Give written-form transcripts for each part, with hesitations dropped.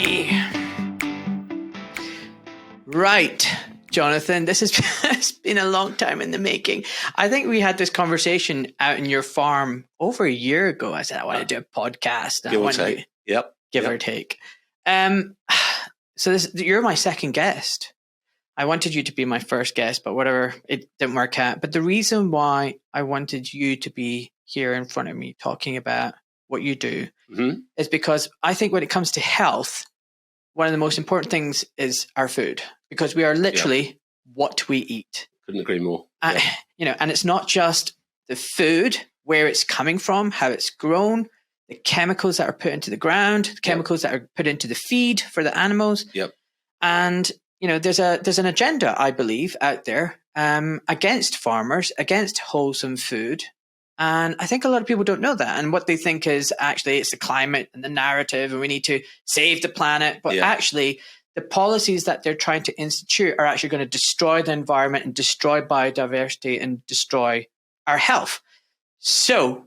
ready. Right, Jonathan, this has it's been a long time in the making. I think we had this conversation out in your farm over a year ago. I said I want to do a podcast. Give or take. Give or take. So you're my second guest. I wanted you to be my first guest, but whatever, it didn't work out. But the reason why I wanted you to be here in front of me talking about what you do is because I think when it comes to health, one of the most important things is our food, because we are literally what we eat. Couldn't agree more. And it's not just the food, where it's coming from, how it's grown, the chemicals that are put into the ground, the chemicals that are put into the feed for the animals. Yep. And there's an agenda, I believe, out there against farmers, against wholesome food. And I think a lot of people don't know that. And what they think is actually it's the climate and the narrative and we need to save the planet. But actually, the policies that they're trying to institute are actually going to destroy the environment and destroy biodiversity and destroy our health. So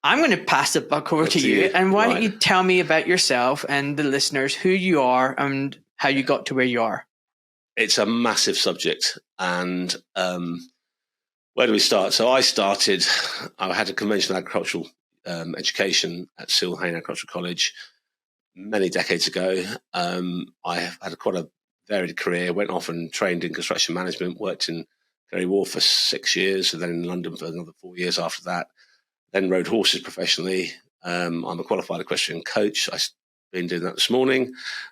I'm going to pass the buck over to you. And why don't you tell me about yourself and the listeners, who you are and how you got to where you are? It's a massive subject. And where do we start? So I had a conventional agricultural education at Silhain Agricultural College many decades ago. I have had quite a varied career, went off and trained in construction management, worked in Canary Wharf for 6 years, and then in London for another 4 years after that. Then rode horses professionally. I'm a qualified equestrian coach. I've been doing that this morning.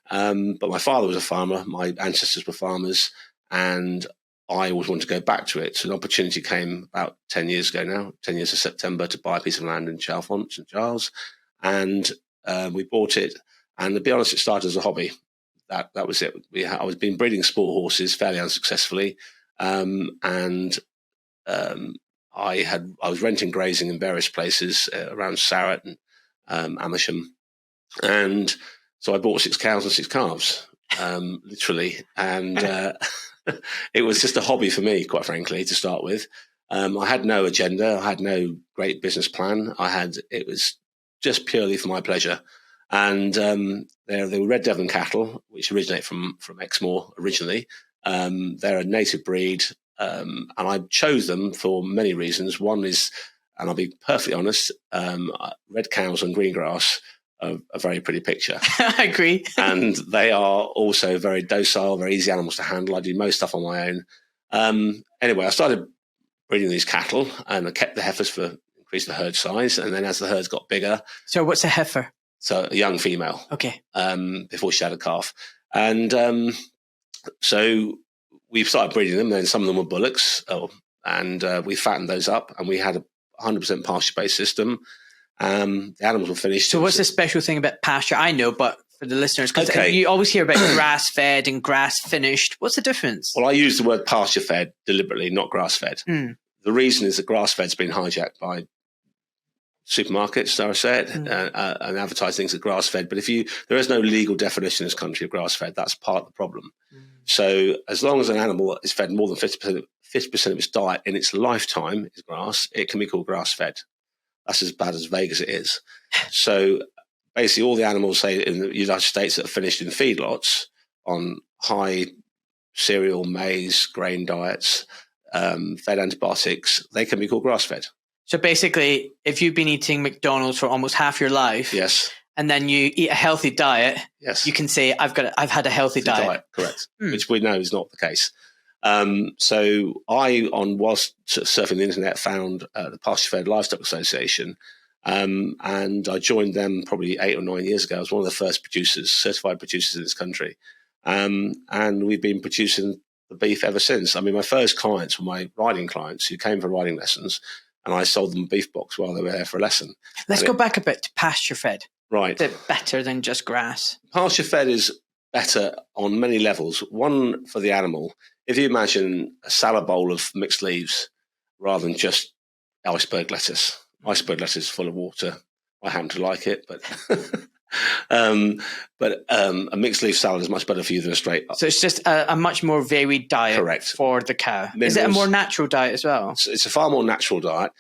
But my father was a farmer. My ancestors were farmers, and I always wanted to go back to it. So an opportunity came about 10 years ago now, 10 years of September, to buy a piece of land in Chalfont, St Giles. And we bought it. And to be honest, it started as a hobby. That was it. I was been breeding sport horses fairly unsuccessfully. I was renting grazing in various places around Sarrett and Amersham. And so I bought 6 cows and 6 calves, literally. And it was just a hobby for me, quite frankly, to start with. I had no agenda. I had no great business plan. It was just purely for my pleasure. And they were Red Devon cattle, which originate from Exmoor originally. They're a native breed. And I chose them for many reasons. One is, and I'll be perfectly honest, red cows on green grass are a very pretty picture. I agree. And they are also very docile, very easy animals to handle. I do most stuff on my own. Anyway, I started breeding these cattle, and I kept the heifers for increase the herd size. And then as the herds got bigger. So what's a heifer? So a young female. Okay. Before she had a calf. And so we started breeding them. Then some of them were bullocks, and we fattened those up, and we had a 100% pasture-based system. The animals were finished. So what's the special thing about pasture? I know, but for the listeners, because you always hear about grass-fed and grass-finished. What's the difference? Well, I use the word pasture-fed deliberately, not grass-fed. The reason is that grass-fed's been hijacked by supermarkets, so I say it, and advertise things as grass-fed. But there is no legal definition in this country of grass-fed. That's part of the problem. So as long as an animal is fed more than 50% of its diet in its lifetime is grass, it can be called grass-fed. That's as bad as vague as it is. So basically all the animals, say, in the United States that are finished in feedlots on high cereal, maize, grain diets, fed antibiotics, they can be called grass-fed. So basically, if you've been eating McDonald's for almost half your life, yes, and then you eat a healthy diet, yes, you can say, I've had a healthy diet. Correct, which we know is not the case. So whilst surfing the internet, found the Pasture-Fed Livestock Association, and I joined them probably 8 or 9 years ago. I was one of the first certified producers in this country, and we've been producing the beef ever since. I mean, my first clients were my riding clients who came for riding lessons, and I sold them a beef box while they were there for a lesson. Let's go back a bit to pasture-fed. Right. Is it better than just grass? Pasture-fed is better on many levels. One, for the animal. If you imagine a salad bowl of mixed leaves rather than just iceberg lettuce. Iceberg lettuce is full of water. I happen to like it, but a mixed leaf salad is much better for you than a straight. So it's just a much more varied diet. Correct. For the cow. Minerals. Is it a more natural diet as well? It's a far more natural diet.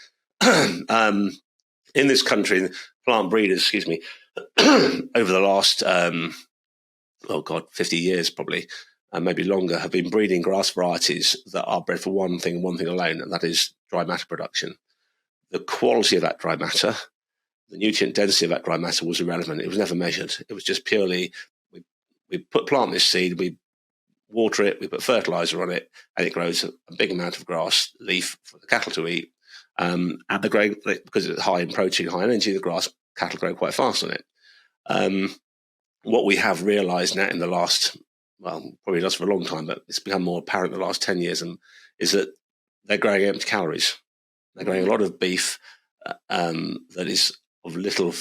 In this country, plant breeders, over the last oh God, 50 years probably, and maybe longer, have been breeding grass varieties that are bred for one thing alone, and that is dry matter production. The quality of that dry matter, the nutrient density of that dry matter was irrelevant. It was never measured. It was just purely, we plant this seed, we water it, we put fertilizer on it, and it grows a big amount of grass leaf for the cattle to eat. At the grade, because it's high in protein, high in energy, the grass cattle grow quite fast on it. What we have realised now in the last, well, probably does for a long time, but it's become more apparent in the last 10 years, is that they're growing empty calories. They're growing a lot of beef that is of little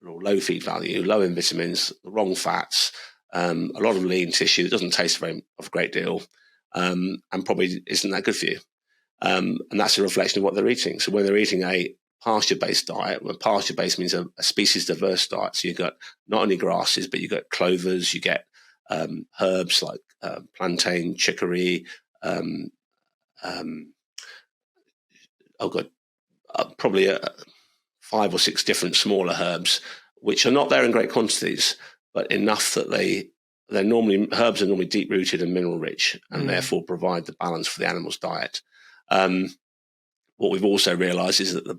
or low feed value, low in vitamins, the wrong fats, a lot of lean tissue that doesn't taste of a great deal, and probably isn't that good for you. And that's a reflection of what they're eating. So when they're eating a pasture-based diet, well, pasture-based means a species-diverse diet. So you've got not only grasses, but you've got clovers, you get herbs like plantain, chicory, probably 5 or 6 different smaller herbs, which are not there in great quantities, but enough that herbs are normally deep-rooted and mineral-rich, and therefore provide the balance for the animal's diet. What we've also realised is that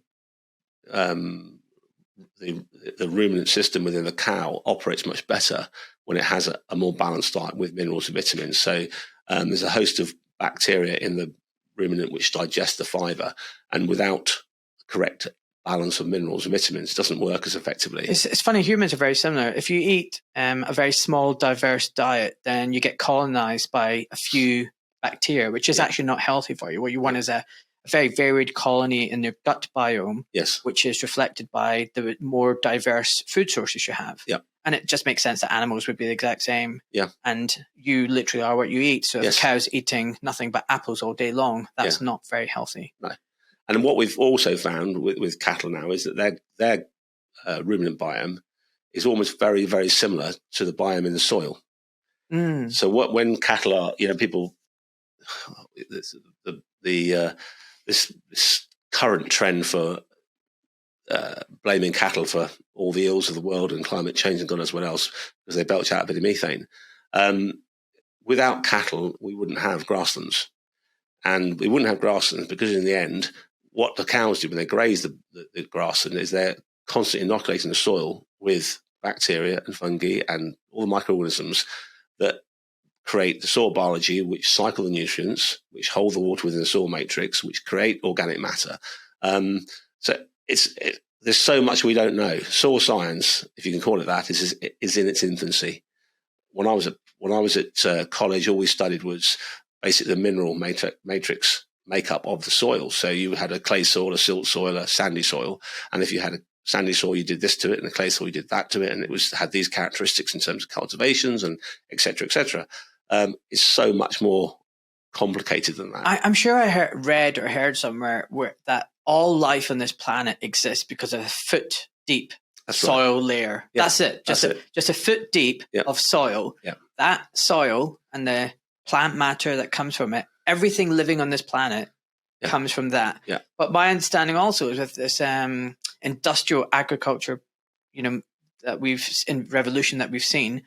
the ruminant system within the cow operates much better when it has a more balanced diet with minerals and vitamins. So there's a host of bacteria in the ruminant which digest the fibre, and without correct balance of minerals and vitamins, it doesn't work as effectively. It's funny, humans are very similar. If you eat a very small, diverse diet, then you get colonized by a few bacteria, which is actually not healthy for you. What you want is a very varied colony in your gut biome, which is reflected by the more diverse food sources you have. And it just makes sense that animals would be the exact same. And you literally are what you eat. So if a cow's eating nothing but apples all day long, that's not very healthy. No. And what we've also found with cattle now is that their ruminant biome is almost very, very similar to the biome in the soil. So when cattle are, people, this current trend for blaming cattle for all the ills of the world and climate change and God knows what else, because they belch out a bit of methane. Without cattle, we wouldn't have grasslands. And we wouldn't have grasslands because in the end, what the cows do when they graze the grassland is they're constantly inoculating the soil with bacteria and fungi and all the microorganisms that create the soil biology, which cycle the nutrients, which hold the water within the soil matrix, which create organic matter. So there's so much we don't know. Soil science, if you can call it that, is in its infancy. When I was at college, all we studied was basically the mineral matrix makeup of the soil. So you had a clay soil, a silt soil, a sandy soil, and if you had a sandy soil, you did this to it, and a clay soil, you did that to it, and it had these characteristics in terms of cultivations and et cetera, et cetera. It's so much more complicated than that. I'm sure I read or heard somewhere that all life on this planet exists because of a foot deep soil layer. That's it. Just a foot deep of soil. That soil and the plant matter that comes from it, everything living on this planet comes from that. But my understanding also is with this industrial agriculture, in revolution that we've seen,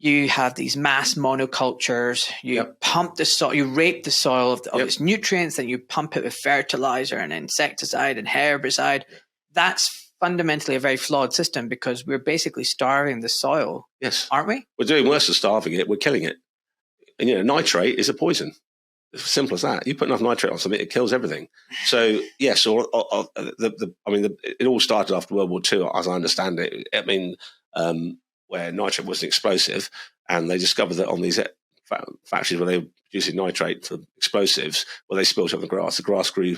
you have these mass monocultures. You pump the soil, you rape the soil of its nutrients, then you pump it with fertilizer and insecticide and herbicide. That's fundamentally a very flawed system because we're basically starving the soil. Aren't we? We're doing worse than starving it. We're killing it. And nitrate is a poison. It's as simple as that. You put enough nitrate on something, it kills everything. So yes, it all started after World War II, as I understand it. I mean, where nitrate was an explosive, and they discovered that on these factories where they were producing nitrate for explosives, they spilled it on the grass. The grass grew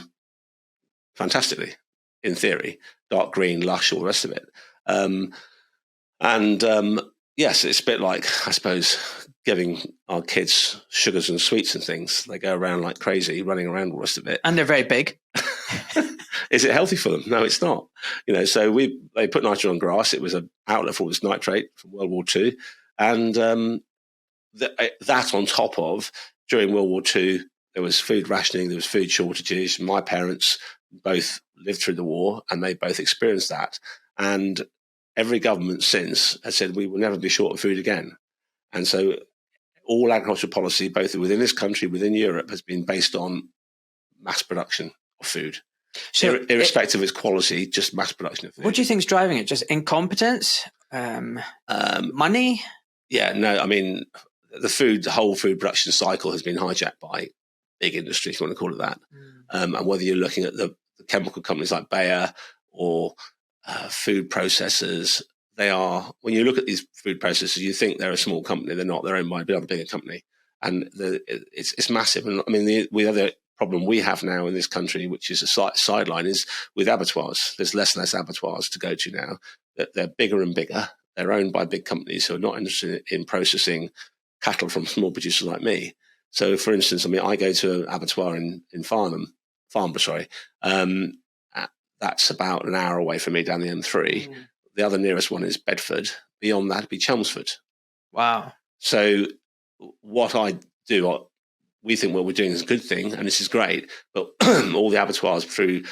fantastically, in theory, dark green, lush, all the rest of it. Yes, it's a bit like, I suppose, giving our kids sugars and sweets and things. They go around like crazy, running around all the rest of it. And they're very big. Is it healthy for them? No, it's not. So they put nitrogen on grass. It was an outlet for all this nitrate from World War II. And that on top of, during World War II, there was food rationing, there was food shortages. My parents both lived through the war and they both experienced that. And every government since has said we will never be short of food again. And so all agricultural policy, both within this country, within Europe, has been based on mass production of food. So irrespective of its quality, just mass production of food. What do you think is driving it? Just incompetence? Money? Yeah, no, I mean, the whole food production cycle has been hijacked by big industry, if you want to call it that. And whether you're looking at the chemical companies like Bayer or food processors, they are, when you look at these food processors, you think they're a small company. They're not. They're owned by a bigger company. And it's massive. And I mean, the other problem we have now in this country, which is a sideline, is with abattoirs. There's less and less abattoirs to go to now. They're bigger and bigger. They're owned by big companies who are not interested in processing cattle from small producers like me. So, for instance, I mean, I go to an abattoir in Farnborough, sorry. That's about an hour away from me down the M3. The other nearest one is Bedford. Beyond that, it'd be Chelmsford. Wow. So what I do, we think what we're doing is a good thing, and this is great, but all the abattoirs through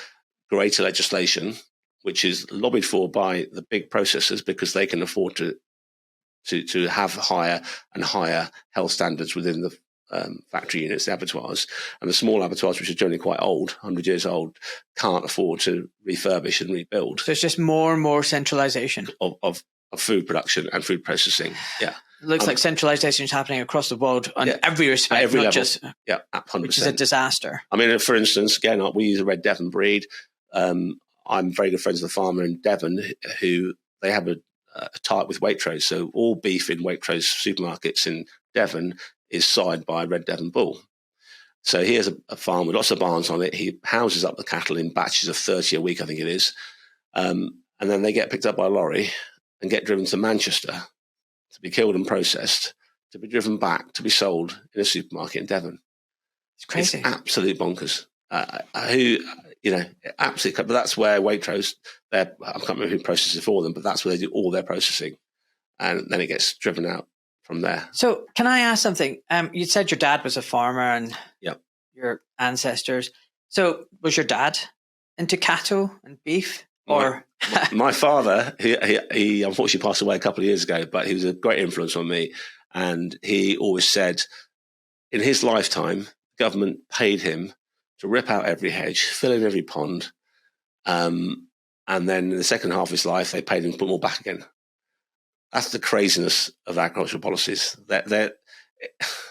greater legislation, which is lobbied for by the big processors because they can afford to have higher and higher health standards within the factory units, the abattoirs, and the small abattoirs, which are generally quite old, 100 years old, can't afford to refurbish and rebuild. So it's just more and more centralization of food production and food processing. Yeah. It looks like centralization is happening across the world on every respect, every not level. just 100%. Which is a disaster. I mean, for instance, again, we use a Red Devon breed. I'm very good friends with a farmer in Devon who they have a tie with Waitrose. So all beef in Waitrose supermarkets in Devon is side by a Red Devon bull. So he has a farm with lots of barns on it. He houses up the cattle in batches of 30 a week, I think it is. And then they get picked up by a lorry and get driven to Manchester to be killed and processed, to be driven back, to be sold in a supermarket in Devon. It's crazy. It's absolute bonkers. Absolutely. But that's where Waitrose, I can't remember who processes for them, but that's where they do all their processing. And then it gets driven out from there. So can I ask something? You said your dad was a farmer and your ancestors. So was your dad into cattle and beef? Or my father, he unfortunately passed away a couple of years ago, but he was a great influence on me. And he always said in his lifetime, government paid him to rip out every hedge, fill in every pond. And then in the second half of his life, they paid him to put more back again. That's the craziness of agricultural policies.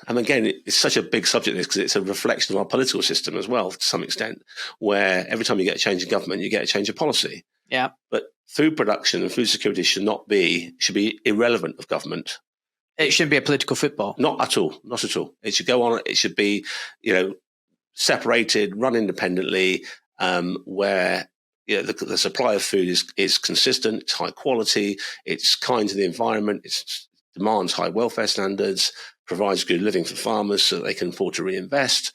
And again, it's such a big subject because it's a reflection of our political system as well, to some extent, where every time you get a change in government, you get a change of policy. Yeah. But food production and food security should be irrelevant of government. It shouldn't be a political football. Not at all. Not at all. It should go on. It should be, separated, run independently, where the supply of food is consistent, it's high quality, it's kind to the environment, it demands high welfare standards, provides good living for farmers so that they can afford to reinvest,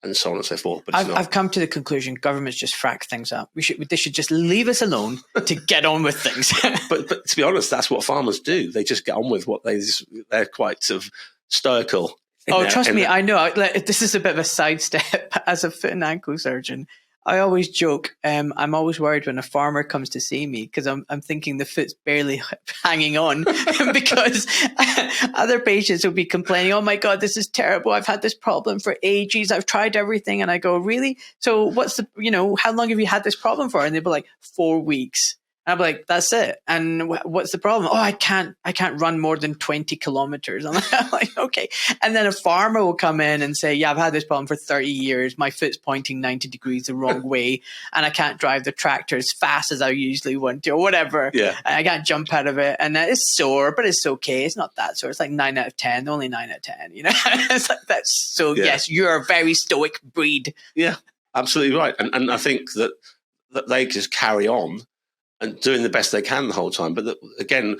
and so on and so forth. But I've come to the conclusion governments just frack things up. They should just leave us alone to get on with things. but to be honest, that's what farmers do. They just get on with what they're quite sort of stoical. Trust me, I know. This is a bit of a sidestep. As a foot and ankle surgeon, I always joke. I'm always worried when a farmer comes to see me because I'm thinking the foot's barely hanging on because other patients will be complaining, "Oh my God, this is terrible. I've had this problem for ages. I've tried everything." And I go, "Really? So what's how long have you had this problem for?" And they'll be like, 4 weeks. I'm like, that's it. And what's the problem? Oh, I can't run more than 20 kilometers. I'm like, okay. And then a farmer will come in and say, yeah, I've had this problem for 30 years. My foot's pointing 90 degrees the wrong way. And I can't drive the tractor as fast as I usually want to or whatever. Yeah. And I can't jump out of it. And it's sore, but it's okay. It's not that sore. It's like 9 out of 10, only 9 out of 10, It's like, that's so, yes, you're a very stoic breed. Yeah, absolutely right. And I think that they just carry on and doing the best they can the whole time. But again,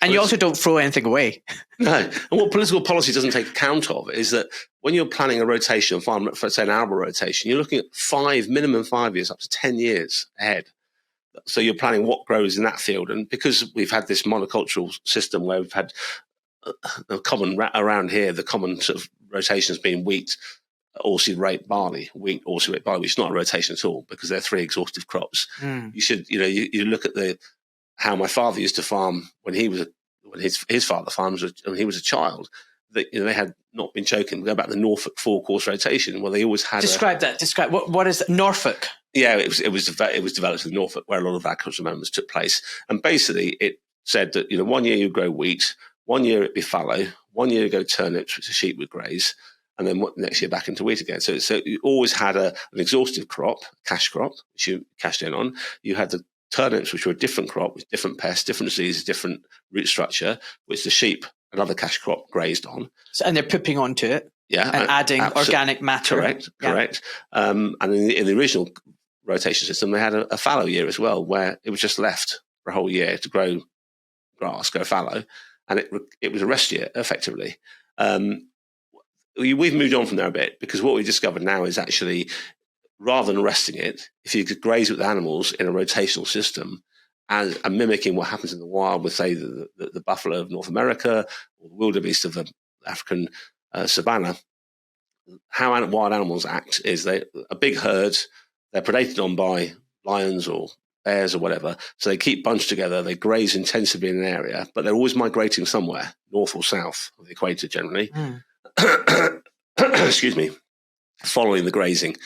and you also don't throw anything away. No. And what political policy doesn't take account of is that when you're planning a rotation of farm, for say an arable rotation, you're looking at minimum 5 years, up to 10 years ahead. So you're planning what grows in that field. And because we've had this monocultural system where we've had the common around here, the common sort of rotation has been wheat, oilseed rape, barley, wheat, oilseed rape, barley, which is not a rotation at all because they're 3 exhaustive crops. You should, you look at how my father used to farm when he was when his father farmed when he was a child, that they had not been joking. We go back to the Norfolk 4-course rotation, where they always had Describe what is Norfolk? Yeah, it was developed in Norfolk, where a lot of agricultural amendments took place, and basically it said that 1 year you grow wheat, 1 year it'd be fallow, 1 year you go turnips, which the sheep would graze, and then next year back into wheat again. So you always had an exhaustive crop, cash crop, which you cashed in on. You had the turnips, which were a different crop with different pests, different diseases, different root structure, which the sheep, another cash crop, grazed on. So, and they're pooping onto it, and adding organic matter. Correct. And in the original rotation system, they had a fallow year as well, where it was just left for a whole year to grow grass, go fallow, and it was a rest year effectively. We've moved on from there a bit, because what we discovered now is actually, rather than resting it, if you could graze with animals in a rotational system and mimicking what happens in the wild with, say, the buffalo of North America or the wildebeest of the African savanna, how wild animals act is a big herd, they're predated on by lions or bears or whatever, so they keep bunched together, they graze intensively in an area, but they're always migrating somewhere, north or south of the equator generally. Excuse me, following the grazing.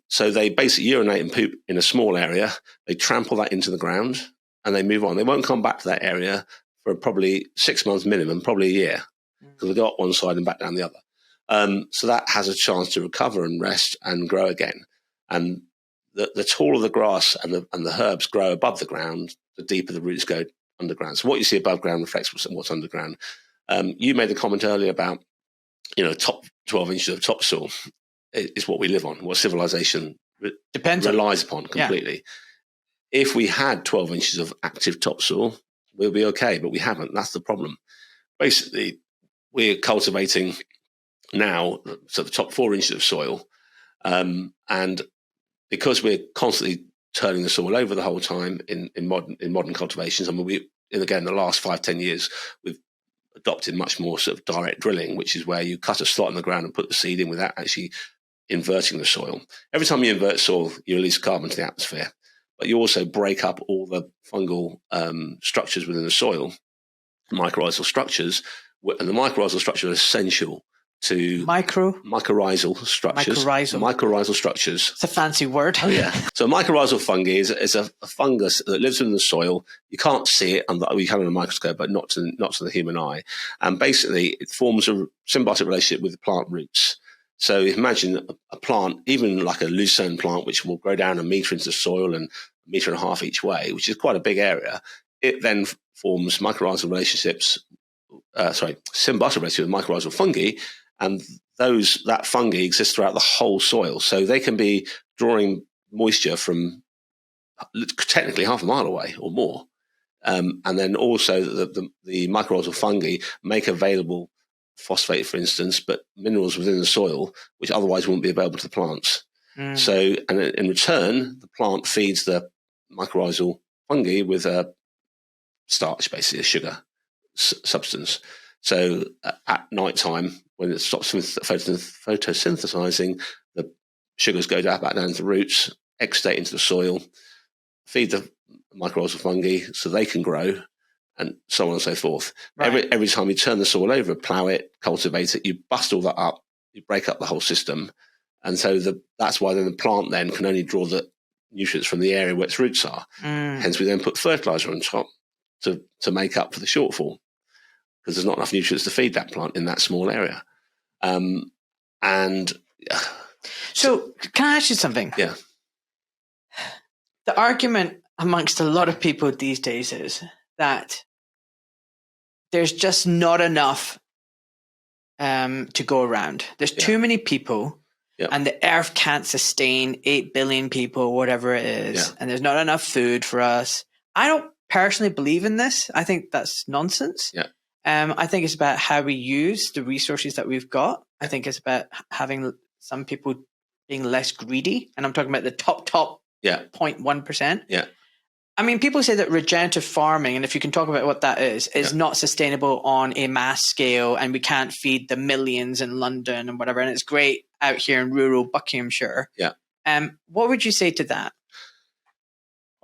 So they basically urinate and poop in a small area, they trample that into the ground, and they move on. They won't come back to that area for probably 6 months minimum, probably a year, because they go up one side and back down the other. So that has a chance to recover and rest and grow again. And the taller the grass and the herbs grow above the ground, the deeper the roots go underground. So what you see above ground reflects what's underground. You made a comment earlier about top 12 inches of topsoil is what we live on, what civilization relies upon completely. Yeah. If we had 12 inches of active topsoil, we'll be okay, but we haven't. That's the problem. Basically, we're cultivating now the top 4 inches of soil, and because we're constantly turning the soil over the whole time in modern cultivations, I mean, again, the last 5-10 years, we've adopted much more sort of direct drilling, which is where you cut a slot in the ground and put the seed in without actually inverting the soil. Every time you invert soil, you release carbon to the atmosphere, but you also break up all the fungal structures within the soil, mycorrhizal structures, and the mycorrhizal structure is essential to mycorrhizal structures. Mycorrhizal structures. It's a fancy word. Oh, yeah. So mycorrhizal fungi is a fungus that lives within the soil. You can't see it we can in a microscope, but not to the human eye. And basically, it forms a symbiotic relationship with the plant roots. So imagine a plant, even like a lucerne plant, which will grow down 1 meter into the soil and 1.5 meters each way, which is quite a big area. It then forms mycorrhizal relationships, symbiotic relationship with mycorrhizal fungi, and that fungi exists throughout the whole soil. So they can be drawing moisture from technically half a mile away or more. And then also the mycorrhizal fungi make available phosphate, for instance, but minerals within the soil, which otherwise wouldn't be available to the plants. So, and in return, the plant feeds the mycorrhizal fungi with a starch, basically a sugar substance. So at night time, when it stops photosynthesizing, the sugars go back down to the roots, exudate into the soil, feed the mycorrhizal fungi so they can grow, and so on and so forth. Right. Every time you turn the soil over, plow it, cultivate it, you bust all that up, you break up the whole system. And so that's why then the plant then can only draw the nutrients from the area where its roots are. Hence, we then put fertilizer on top to make up for the shortfall, because there's not enough nutrients to feed that plant in that small area. So can I ask you something? Yeah. The argument amongst a lot of people these days is that there's just not enough to go around. There's too many people, and the earth can't sustain 8 billion people, whatever it is, and there's not enough food for us. I don't personally believe in this. I think that's nonsense. Yeah. I think it's about how we use the resources that we've got. I think it's about having some people being less greedy, and I'm talking about the top 0.1%. Yeah. I mean, people say that regenerative farming, and if you can talk about what that is not sustainable on a mass scale, and we can't feed the millions in London and whatever, and it's great out here in rural Buckinghamshire. Yeah. What would you say to that?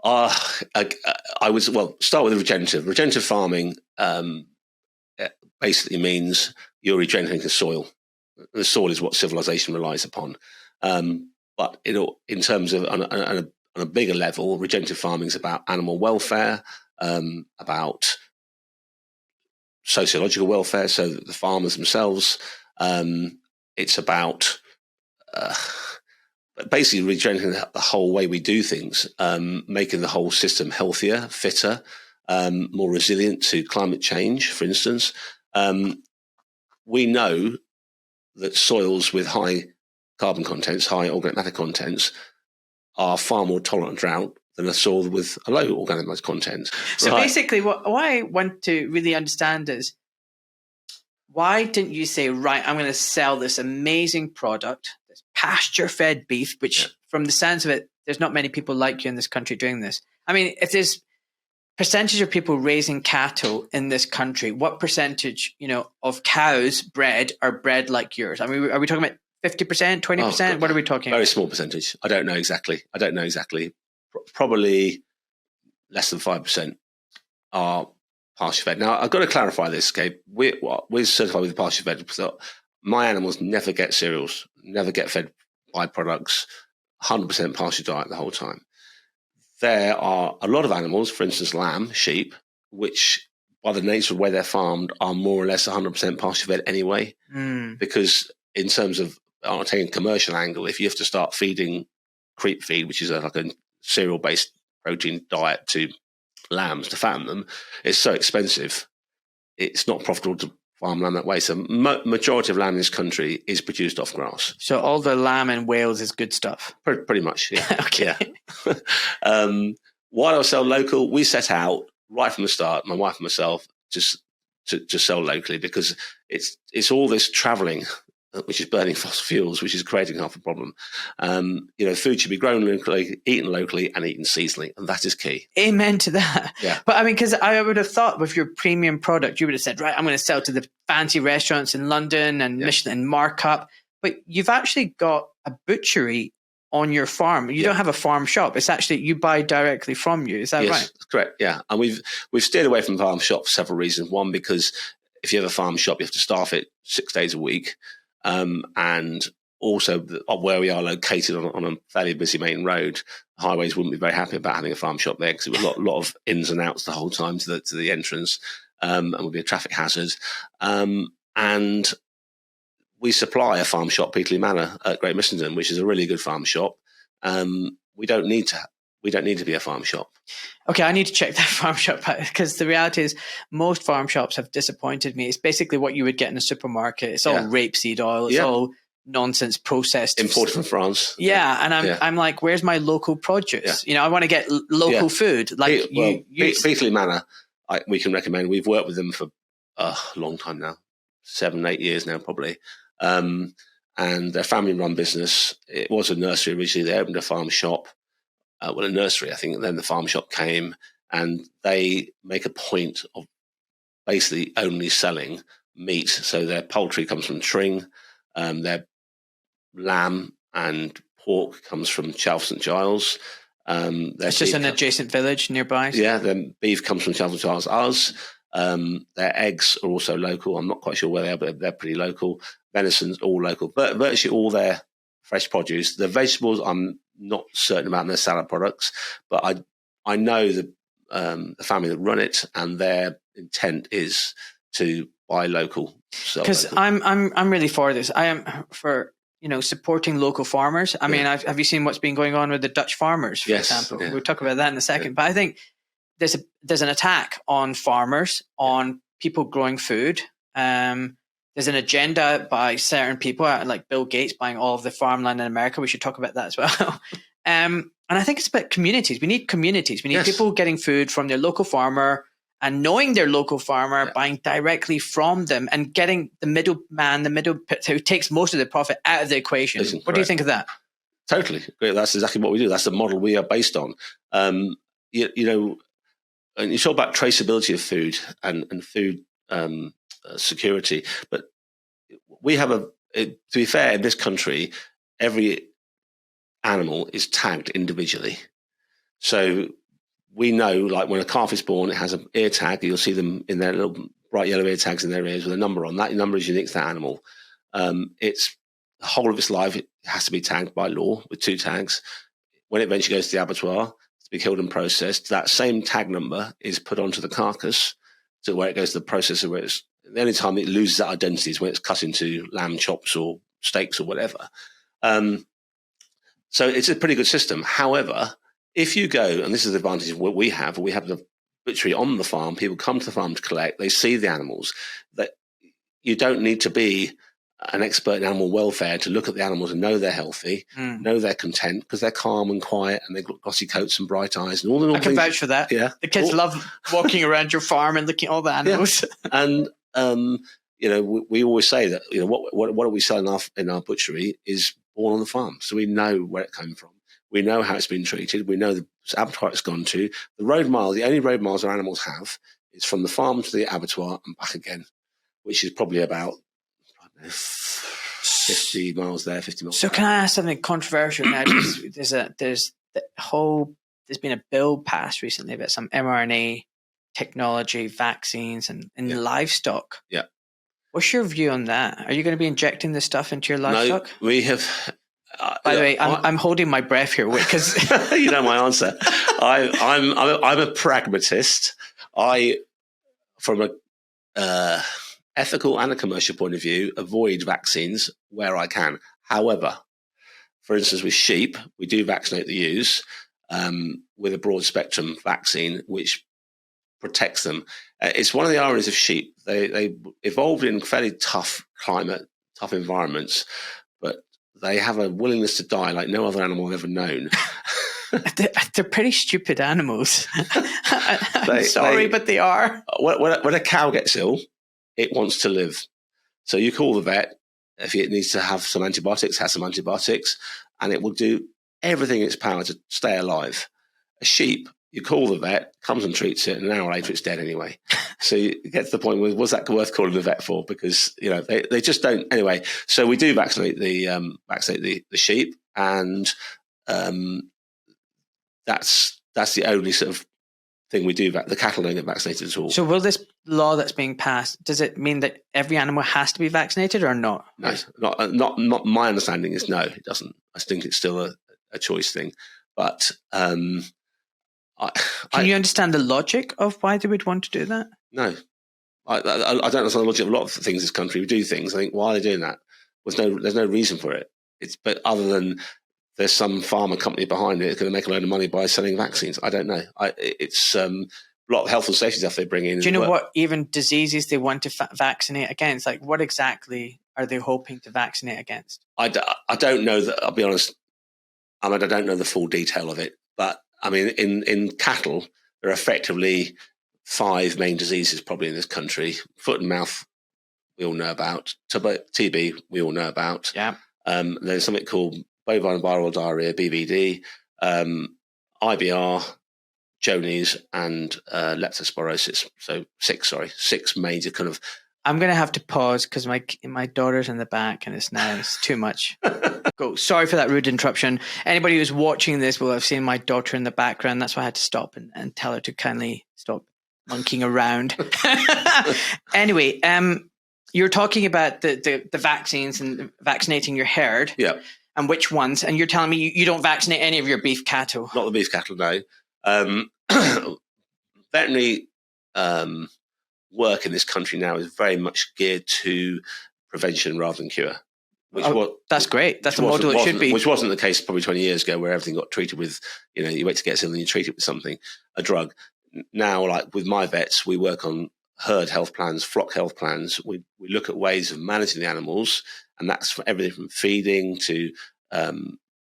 I was start with regenerative. Regenerative farming basically means you're regenerating the soil. The soil is what civilization relies upon. But in terms of on a bigger level, regenerative farming is about animal welfare, about sociological welfare, so that the farmers themselves. It's about basically regenerating the whole way we do things, making the whole system healthier, fitter, more resilient to climate change, for instance. We know that soils with high carbon contents, high organic matter contents, are far more tolerant of drought than a soil with a low organic matter content. So basically, what I want to really understand is, why didn't you say, right, I'm going to sell this amazing product, this pasture-fed beef, which from the sounds of it, there's not many people like you in this country doing this. I mean, if there's percentage of people raising cattle in this country, what percentage, of cows bred are bred like yours? I mean, are we talking about 50%, 20%? What are we talking about? Very small percentage. I don't know exactly. Probably less than 5% are pasture-fed. Now, I've got to clarify this, Gabe. We're certified with pasture-fed. So my animals never get cereals, never get fed byproducts, 100% pasture diet the whole time. There are a lot of animals, for instance, lamb, sheep, which by the nature of where they're farmed are more or less 100% pasture-fed anyway. Because in terms of, I'm taking a commercial angle, if you have to start feeding creep feed, which is like a cereal-based protein diet to lambs to fatten them, it's so expensive. It's not profitable to farm lamb that way. So majority of lamb in this country is produced off grass. So all the lamb in Wales is good stuff. Pretty much, yeah. Okay. Yeah. Why do I sell local? We set out right from the start, my wife and myself, just to sell locally, because it's all this travelling, which is burning fossil fuels, which is creating half the problem. Food should be grown locally, eaten locally, and eaten seasonally, and that is key. Amen to that. Yeah. But I mean, because I would have thought with your premium product, you would have said, right, I'm going to sell to the fancy restaurants in London and Michelin markup. But you've actually got a butchery on your farm. You don't have a farm shop. It's actually, you buy directly from you. Is that right? Yes, correct. Yeah. And we've steered away from farm shop for several reasons. One, because if you have a farm shop, you have to staff it 6 days a week. And also where we are located on a fairly busy main road, highways wouldn't be very happy about having a farm shop there, because it was a lot of ins and outs the whole time to the entrance, and would be a traffic hazard. And we supply a farm shop, Peterlee Manor at Great Missenden, which is a really good farm shop. We don't need to be a farm shop. Okay, I need to check that farm shop out, because the reality is most farm shops have disappointed me. It's basically what you would get in a supermarket. It's all rapeseed oil. It's all nonsense processed. Imported from France. Yeah, and I'm like, where's my local produce? I want to get local food. Like Peterlee Manor, we can recommend. We've worked with them for a long time now, 7-8 years now probably. And their family-run business. It was a nursery originally. They opened a farm shop. A nursery, I think. And then the farm shop came, and they make a point of basically only selling meat. So their poultry comes from Tring, their lamb and pork comes from Chalfont St Giles. It's just an adjacent village nearby. Yeah, then beef comes from Chalfont St Giles. Ours. Their eggs are also local. I'm not quite sure where they are, but they're pretty local. Venison's all local, but virtually all their fresh produce. The vegetables, I'm not certain about their salad products, but I know the family that run it, and their intent is to buy local. Because I'm really for this. I am for supporting local farmers. I mean, have you seen what's been going on with the Dutch farmers, for example? We'll talk about that in a second. But I think there's an attack on farmers, on people growing food. There's an agenda by certain people, like Bill Gates buying all of the farmland in America. We should talk about that as well. And I think it's about communities. We need communities. We need people getting food from their local farmer and knowing their local farmer, buying directly from them, and getting the middleman, who takes most of the profit out of the equation. What do you think of that? Totally. That's exactly what we do. That's the model we are based on. And you talk about traceability of food and food security, but we have to be fair, in this country, every animal is tagged individually. So we know, like when a calf is born, it has an ear tag. You'll see them in their little bright yellow ear tags in their ears with a number on. That number is unique to that animal. It's the whole of its life. It has to be tagged by law with 2 tags. When it eventually goes to the abattoir to be killed and processed, that same tag number is put onto the carcass to where it goes to the processor. Where it's the only time it loses that identity is when it's cut into lamb chops or steaks or whatever. So it's a pretty good system. However, if you go, and this is the advantage of what we have the butchery on the farm. People come to the farm to collect. They see the animals. That you don't need to be an expert in animal welfare to look at the animals and know they're healthy, know they're content, because they're calm and quiet and they've got glossy coats and bright eyes and all the normal I can things. vouch for that. Yeah, the kids love walking around your farm and looking at all the animals. Yeah. And we always say that what are we selling in our butchery is born on the farm, so we know where it came from. We know how it's been treated. We know the abattoir it's gone to. The only road miles our animals have is from the farm to the abattoir and back again, which is probably about 50 miles there, 50 miles. So back. Can I ask something controversial now? There's been a bill passed recently about some mRNA technology, vaccines, and livestock. Yeah. What's your view on that? Are you going to be injecting this stuff into your livestock? No, we have. By the way, I'm holding my breath here because you know my answer. I'm a pragmatist. From a ethical and a commercial point of view, avoid vaccines where I can. However, for instance, with sheep, we do vaccinate the ewes with a broad spectrum vaccine, which protects them. It's one of the ironies of sheep. They evolved in fairly tough climate, tough environments, but they have a willingness to die like no other animal I've ever known. They're pretty stupid animals. I'm sorry, but they are. When a cow gets ill, it wants to live. So you call the vet. If it needs to have some antibiotics, has some antibiotics, and it will do everything in its power to stay alive. A sheep, you call the vet, comes and treats it, and an hour later it's dead anyway. So you get to the point where, was that worth calling the vet for? Because they just don't. Anyway, so we do vaccinate the sheep, and that's the only sort of thing we do. The cattle don't get vaccinated at all. So will this law that's being passed, does it mean that every animal has to be vaccinated or not? No, not my understanding is no, it doesn't. I think it's still a choice thing. But can you understand the logic of why they would want to do that? No. I don't understand the logic of a lot of things in this country. We do things. I think, why are they doing that? There's no reason for it. But other than there's some pharma company behind it that's going to make a load of money by selling vaccines. I don't know. It's a lot of health and safety stuff they bring in. Do you know what even diseases they want to vaccinate against? Like, what exactly are they hoping to vaccinate against? I don't know that. I'll be honest. I don't know the full detail of it. But I mean, in cattle, there are effectively 5 main diseases probably in this country. Foot and mouth, we all know about. TB, we all know about. Yeah. There's something called bovine viral diarrhea, BVD, IBR, Johne's, and leptospirosis. So 6 major kind of. I'm going to have to pause because my daughter's in the back and it's too much. Go. Sorry for that rude interruption. Anybody who's watching this will have seen my daughter in the background. That's why I had to stop and tell her to kindly stop monkeying around. Anyway, you're talking about the vaccines and vaccinating your herd. Yeah. And which ones? And you're telling me you don't vaccinate any of your beef cattle? Not the beef cattle, no. Veterinary work in this country now is very much geared to prevention rather than cure. That's great. That's the model it should be. Which wasn't the case probably 20 years ago, where everything got treated with, you wait to get ill and you treat it with something, a drug. Now, like with my vets, we work on herd health plans, flock health plans. We look at ways of managing the animals, and that's for everything from feeding to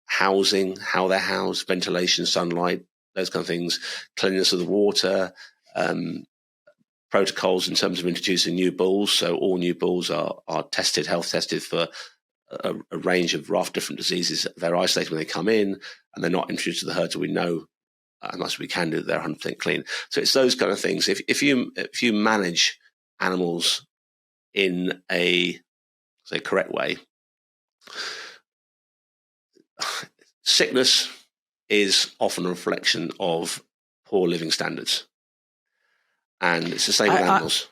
housing, how they're housed, ventilation, sunlight, those kind of things, cleanliness of the water, protocols in terms of introducing new bulls. So all new bulls are health tested for a range of raft different diseases. They're isolated when they come in, and they're not introduced to the herd, so we know as much as we can do that they're 100% clean. So it's those kind of things. If you manage animals in a correct way, sickness is often a reflection of poor living standards. And it's the same with animals.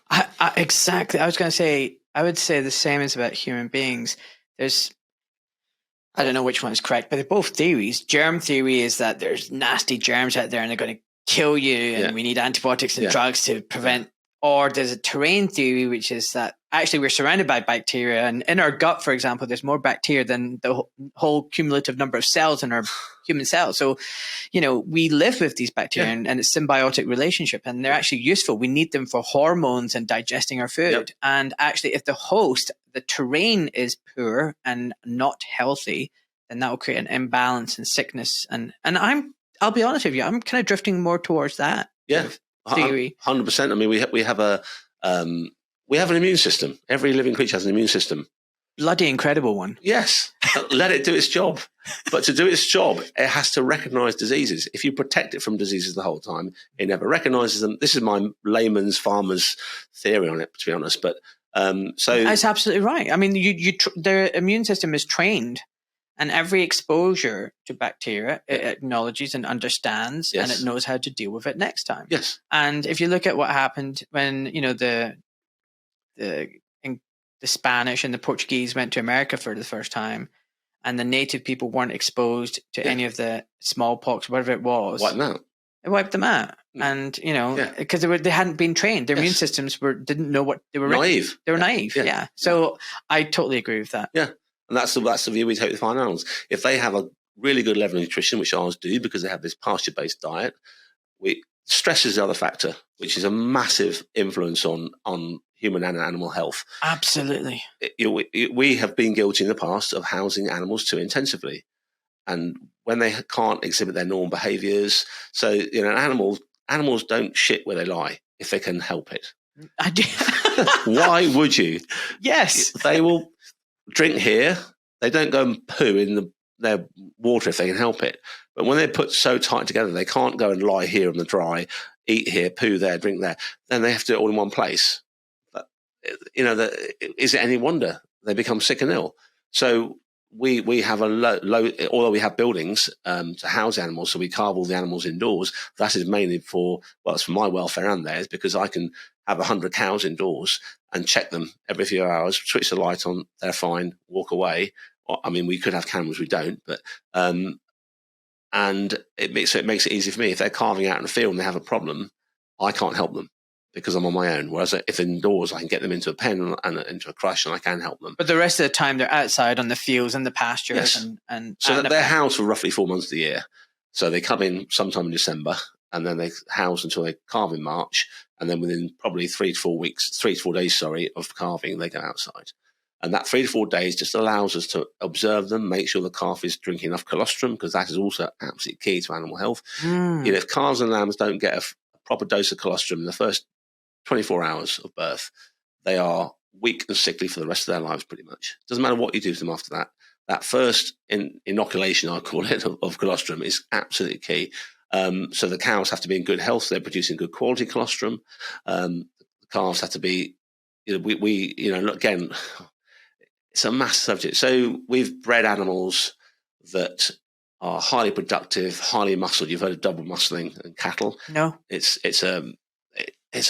Exactly. I was going to say, I would say the same as about human beings. I don't know which one is correct, but they're both theories. Germ theory is that there's nasty germs out there and they're going to kill you, and we need antibiotics and drugs to prevent. Or there's a terrain theory, which is that actually we're surrounded by bacteria, and in our gut, for example, there's more bacteria than the whole cumulative number of cells in our human cells. So, we live with these bacteria, and it's symbiotic relationship, and they're actually useful. We need them for hormones and digesting our food. And actually, if the terrain is poor and not healthy, then that will create an imbalance and sickness. And I'll be honest with you, I'm kind of drifting more towards that. Yeah. Theory. 100%. I mean, we have an immune system. Every living creature has an immune system. Bloody incredible one. Yes. Let it do its job. But to do its job, it has to recognize diseases. If you protect it from diseases the whole time, it never recognizes them. This is my layman's farmer's theory on it, to be honest. But so that's absolutely right. I mean, the immune system is trained. And every exposure to bacteria, it acknowledges and understands, and it knows how to deal with it next time. Yes. And if you look at what happened when the Spanish and the Portuguese went to America for the first time, and the native people weren't exposed to any of the smallpox, whatever it was, it wiped them out. And because they hadn't been trained, their immune systems didn't know what they were naive. They were naive. Yeah. So I totally agree with that. Yeah. And that's the view we take with farm animals. If they have a really good level of nutrition, which ours do because they have this pasture-based diet, stress is the other factor, which is a massive influence on human and animal health. Absolutely. We have been guilty in the past of housing animals too intensively. And when they can't exhibit their normal behaviours, so animals don't shit where they lie if they can help it. I do. Why would you? Yes. They will drink here. They don't go and poo in their water if they can help it. But when they're put so tight together, they can't go and lie here on the dry, eat here, poo there, drink there. Then they have to do it all in one place. But, is it any wonder they become sick and ill? So we have a low, although we have buildings to house animals, so we carve all the animals indoors. That is mainly it's for my welfare and theirs, because I can have 100 cows indoors and check them every few hours, switch the light on, they're fine, walk away. I mean, we could have cameras, we don't, but and it makes it easy for me. If they're carving out in the field and they have a problem, I can't help them because I'm on my own. Whereas if indoors, I can get them into a pen and into a crush, and I can help them. But the rest of the time, they're outside on the fields and the pastures, and so they're housed for roughly 4 months of the year. So they come in sometime in December, and then they house until they calve in March, and then within probably 3 to 4 days, of calving, they go outside. And that 3 to 4 days just allows us to observe them, make sure the calf is drinking enough colostrum, because that is also absolutely key to animal health. If calves and lambs don't get a proper dose of colostrum in the first 24 hours of birth, they are weak and sickly for the rest of their lives, pretty much. Doesn't matter what you do to them after that. That first inoculation, I call it, of colostrum is absolutely key. So the cows have to be in good health. They're producing good quality colostrum. The calves have to be, again, it's a massive subject. So we've bred animals that are highly productive, highly muscled. You've heard of double muscling in cattle. No. It's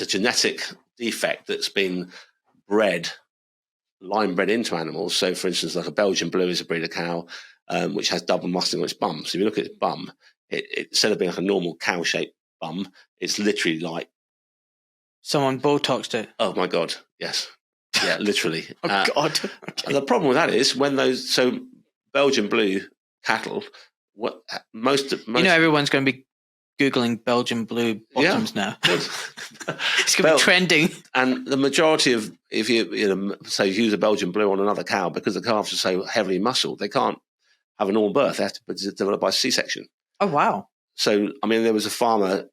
a genetic defect that's been line bred into animals. So, for instance, like a Belgian Blue is a breed of cow which has double muscling on its bum. So if you look at its bum, it instead of being like a normal cow-shaped bum, it's literally like someone Botoxed it. Oh my God, yes. Yeah, literally. God. Okay. And the problem with that is when Belgian Blue cattle, most everyone's going to be Googling Belgian Blue bottoms now. It's going to be trending. And the majority of, if you say use a Belgian Blue on another cow, because the calves are so heavily muscled, they can't have a normal birth. They have to be developed by C-section. Oh, wow. So, I mean, there was a farmer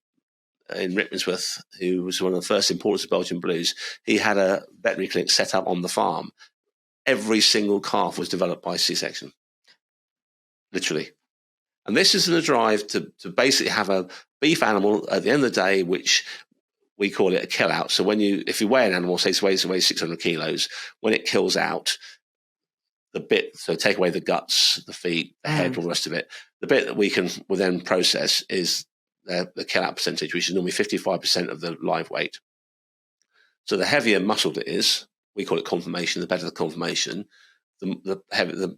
in Rickmansworth who was one of the first importers of Belgian Blues. He had a veterinary clinic set up on the farm. Every single calf was developed by C-section. Literally. And this is in a drive to basically have a beef animal at the end of the day, which we call it a kill out. So if you weigh an animal, say it weighs 600 kilos, when it kills out, so take away the guts, the feet, the head, all the rest of it, the bit that we will then process is the kill out percentage, which is normally 55% of the live weight. So the heavier muscled it is, we call it conformation. The better the conformation, the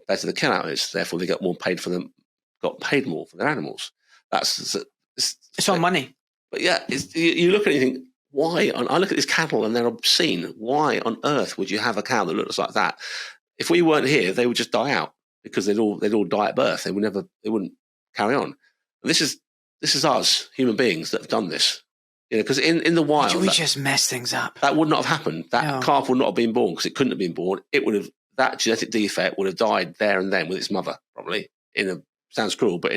better the kill out is. Therefore, they got paid more for their animals. It's all money. But yeah, you look at it and you think, why? I look at these cattle and they're obscene. Why on earth would you have a cow that looks like that? If we weren't here, they would just die out because they'd all die at birth. They wouldn't carry on. And this is us, human beings, that have done this. Because in the wild, we just mess things up. That would not have happened. That calf would not have been born because it couldn't have been born. That genetic defect would have died there and then with its mother, probably. Sounds cruel, but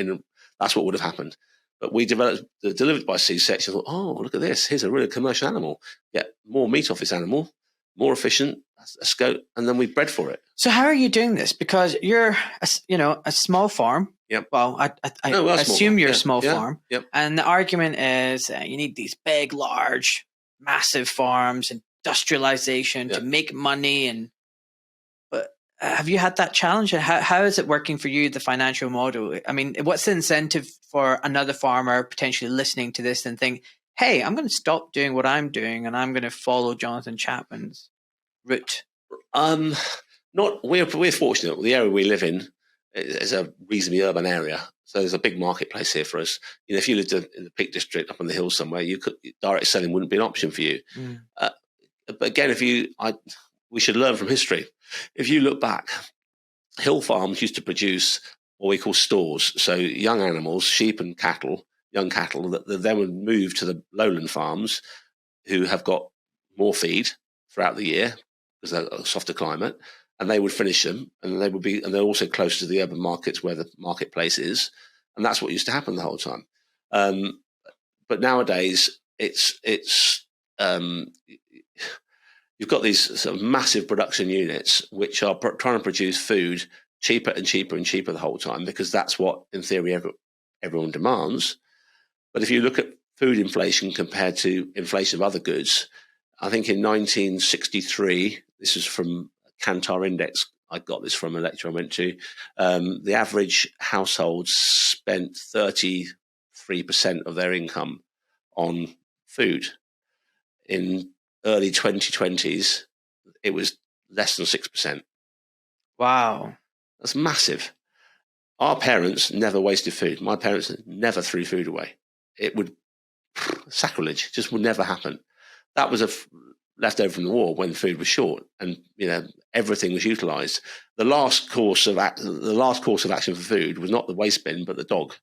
that's what would have happened. But we delivered by C-section. Thought, oh, look at this! Here's a really commercial animal. Get more meat off this animal, more efficient. Let's go, and then we bred for it. So how are you doing this? Because you're, a small farm. Yep. Well, I assume you're a small farm. Yep. And the argument is you need these big, large, massive farms, industrialization to make money. But have you had that challenge? How is it working for you, the financial model? I mean, what's the incentive for another farmer potentially listening to this and think, hey, I'm going to stop doing what I'm doing and I'm going to follow Jonathan Chapman's route? We're fortunate. The area we live in is a reasonably urban area, so there's a big marketplace here for us. If you lived in the Peak District up on the hill somewhere, direct selling wouldn't be an option for you. But again, we should learn from history. If you look back, hill farms used to produce what we call stores, so young animals, sheep and cattle, young cattle that then would move to the lowland farms, who have got more feed throughout the year because they're a softer climate, and they would finish them, and they're also close to the urban markets where the marketplace is, and that's what used to happen the whole time. But nowadays, it's you've got these sort of massive production units which are trying to produce food cheaper and cheaper and cheaper the whole time, because that's what, in theory, everyone demands. But if you look at food inflation compared to inflation of other goods, I think in 1963, this is from Kantar Index, I got this from a lecture I went to, the average household spent 33% of their income on food. In early 2020s, it was less than 6%. Wow. That's massive. Our parents never wasted food. My parents never threw food away. It would, sacrilege, just would never happen. That was left over from the war when food was short, and everything was utilised. The last course of action for food was not the waste bin, but the dog,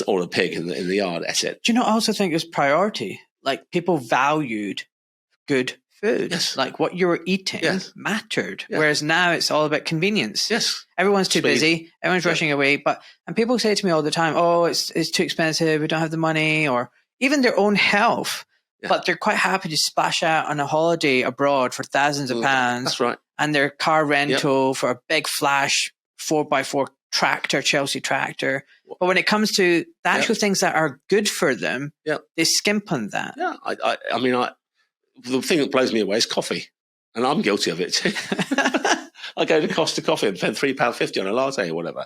or the pig in the yard. That's Do you know? I also think it was priority. Like, people valued good food. Yes. Like, what you were eating mattered. Yeah. Whereas now it's all about convenience. Yes. Everyone's too busy. Everyone's rushing away. And people say to me all the time, oh, it's too expensive. We don't have the money, or even their own health. Yeah. But they're quite happy to splash out on a holiday abroad for thousands of pounds. That's right. And their car rental for a big flash 4x4 tractor, Chelsea tractor. But when it comes to the actual things that are good for them, they skimp on that. Yeah. I mean, the thing that blows me away is coffee. And I'm guilty of it too. I go to Costa Coffee and spend £3.50 on a latte or whatever.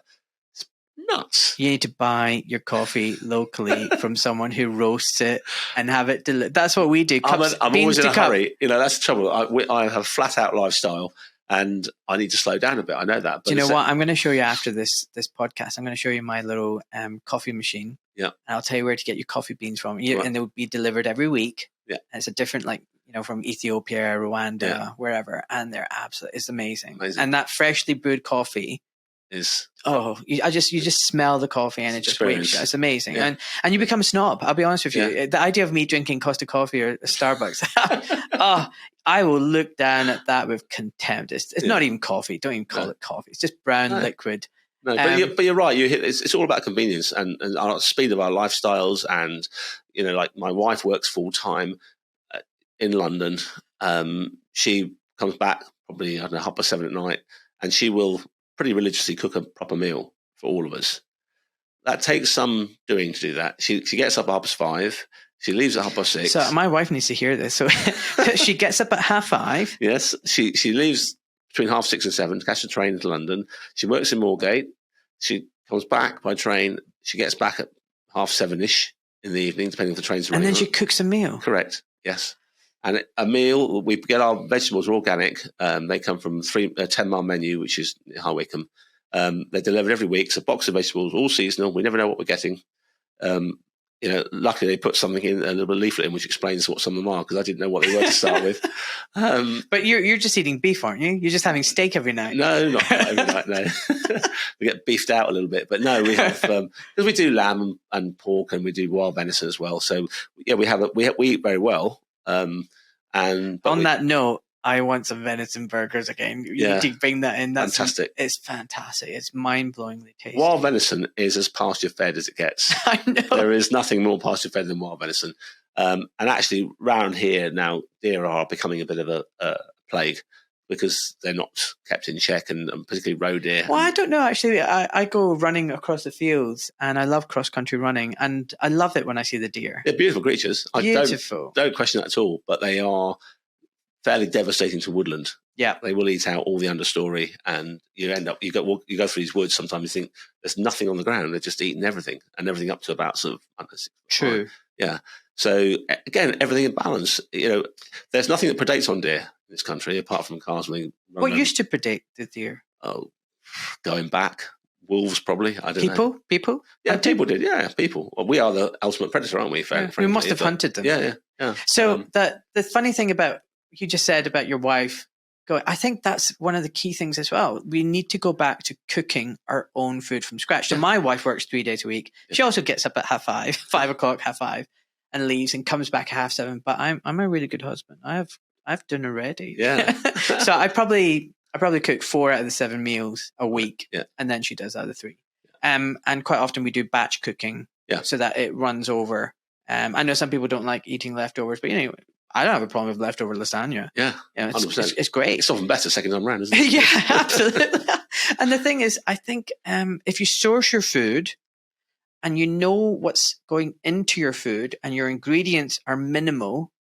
It's nuts. You need to buy your coffee locally from someone who roasts it and have it delivered. That's what we do. I'm always in a hurry. That's the trouble. I have a flat out lifestyle, and I need to slow down a bit. I know that. But do you know what? I'm going to show you after this podcast. I'm going to show you my little coffee machine. Yeah. And I'll tell you where to get your coffee beans from. And they will be delivered every week. Yeah. And it's a different, from Ethiopia, Rwanda, wherever. And it's amazing. And that freshly brewed coffee is you just smell the coffee and it just wakes you. It's amazing. Yeah. And you become a snob. I'll be honest with you. The idea of me drinking Costa Coffee or Starbucks, I will look down at that with contempt. It's not even coffee. Don't even call it coffee. It's just brown liquid. No, but you're right. It's all about convenience and our speed of our lifestyles. And like my wife works full time in London. She comes back probably 7:30 at night, and she will pretty religiously cook a proper meal for all of us. That takes some doing to do that. She gets up at 5:30. She leaves at 6:30. So my wife needs to hear this. So she gets up at 5:30. Yes, she leaves between 6:30 and 7 to catch a train to London. She works in Moorgate. She comes back by train. She gets back at 7:30ish in the evening, depending if the trains are And running. then she cooks a meal. Correct. Yes. And a meal, we get our vegetables are organic. They come from 10-mile menu, which is High Wycombe. They're delivered every week. It's a box of vegetables, all seasonal. We never know what we're getting. Luckily they put something in, a little leaflet in, which explains what some of them are, because I didn't know what they were to start with. But you're just eating beef, aren't you? You're just having steak every night. No, not every night. No, we get beefed out a little bit, but no, we have because we do lamb and pork, and we do wild venison as well. So yeah, we eat very well. And on that note, I want some venison burgers again. You need to bring that in. That's fantastic. It's fantastic. It's mind-blowingly tasty. Wild venison is as pasture-fed as it gets. I know. There is nothing more pasture-fed than wild venison. And actually, round here now, deer are becoming a bit of a plague because they're not kept in check, and particularly roe deer. Well, I don't know. Actually, I go running across the fields, and I love cross-country running, and I love it when I see the deer. They're beautiful creatures. Beautiful. I don't question that at all, but they are fairly devastating to woodland. Yeah, they will eat out all the understory, and you go through these woods. Sometimes you think there's nothing on the ground; they're just eating everything, and everything up to about sort of 6 true. 5. Yeah. So again, everything in balance. There's nothing that predates on deer in this country apart from cars. What used to predate the deer? Oh, going back, wolves probably. I don't know. People. Yeah, hunting? people did. Yeah, people. Well, we are the ultimate predator, aren't we? We must have hunted them. Yeah. So the funny thing about you just said about your wife going, I think that's one of the key things as well. We need to go back to cooking our own food from scratch. So my wife works 3 days a week. She also gets up at 5:30, 5:00, 5:30, and leaves and comes back at 7:30. But I'm a really good husband. I've dinner ready. Yeah. So I probably cook 4 out of the 7 meals a week. Yeah. And then she does the other 3. And quite often we do batch cooking. Yeah. So that it runs over. I know some people don't like eating leftovers, but anyway, I don't have a problem with leftover lasagna. Yeah. 100%. It's great. It's often better second time round, isn't it? Yeah, absolutely. And the thing is, I think if you source your food and you know what's going into your food and your ingredients are minimal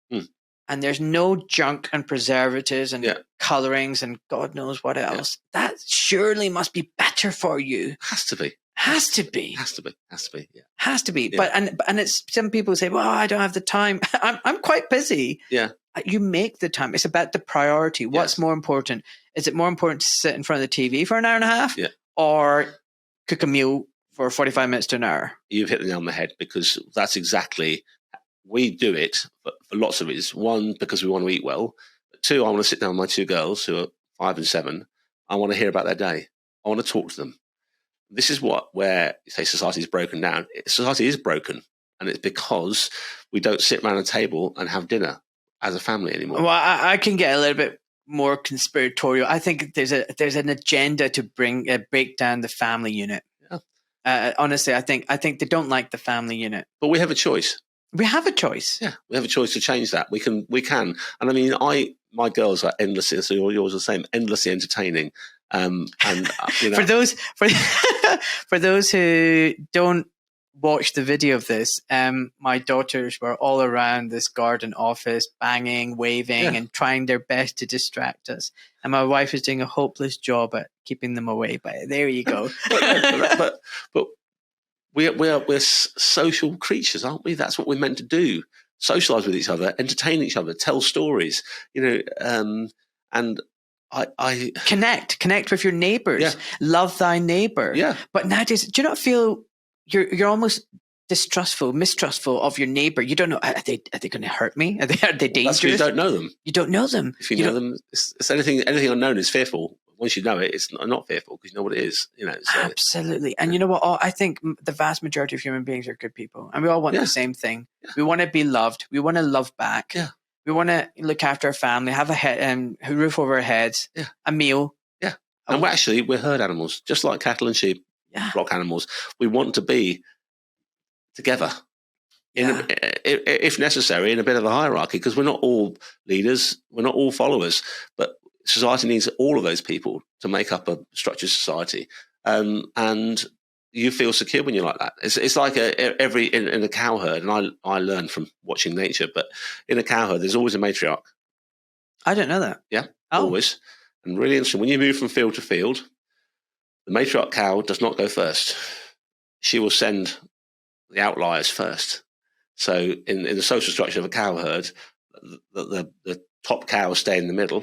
and there's no junk and preservatives and colorings and God knows what else, that surely must be better for you. Has to be. Has to be. Yeah. Has to be. Yeah. But it's some people say, well, I don't have the time. I'm quite busy. Yeah. You make the time. It's about the priority. What's more important? Is it more important to sit in front of the TV for an hour and a half or cook a meal for 45 minutes to an hour? You've hit the nail on the head, because that's exactly, we do it for lots of reasons. 1, because we want to eat well. 2, I want to sit down with my 2 girls who are 5 and 7. I want to hear about their day. I want to talk to them. This is where you say society is broken down. Society is broken, and it's because we don't sit around a table and have dinner as a family anymore. Well, I can get a little bit more conspiratorial. I think there's an agenda to break down the family unit. Yeah. Honestly, I think they don't like the family unit. But we have a choice. We have a choice. Yeah, we have a choice to change that. We can, and I mean, my girls are endlessly. So yours are the same, endlessly entertaining. And for those who don't watch the video of this, my daughters were all around this garden office, banging, waving, and trying their best to distract us. And my wife is doing a hopeless job at keeping them away. But there you go. but we're social creatures, aren't we? That's what we're meant to do: socialize with each other, entertain each other, tell stories. And I connect with your neighbors, love thy neighbor. Yeah. But nowadays, do you not feel you're almost mistrustful of your neighbor? You don't know, are they going to hurt me? Are they dangerous? You don't know them. You don't know them. If you know them, it's anything unknown is fearful. Once you know it, it's not fearful because you know what it is. So, absolutely. And you know what? I think the vast majority of human beings are good people, and we all want the same thing. Yeah. We want to be loved. We want to love back. Yeah. We want to look after our family, have a roof over our heads, a meal. Yeah. And we're herd animals, just like cattle and sheep, flock animals. We want to be together, if necessary, in a bit of a hierarchy, because we're not all leaders, we're not all followers, but society needs all of those people to make up a structured society. And you feel secure when you're like that. It's like in a cow herd, and I learned from watching nature, but in a cow herd, there's always a matriarch. I don't know that. Yeah, always. And really interesting, when you move from field to field, the matriarch cow does not go first. She will send the outliers first. So in the social structure of a cow herd, the top cows stay in the middle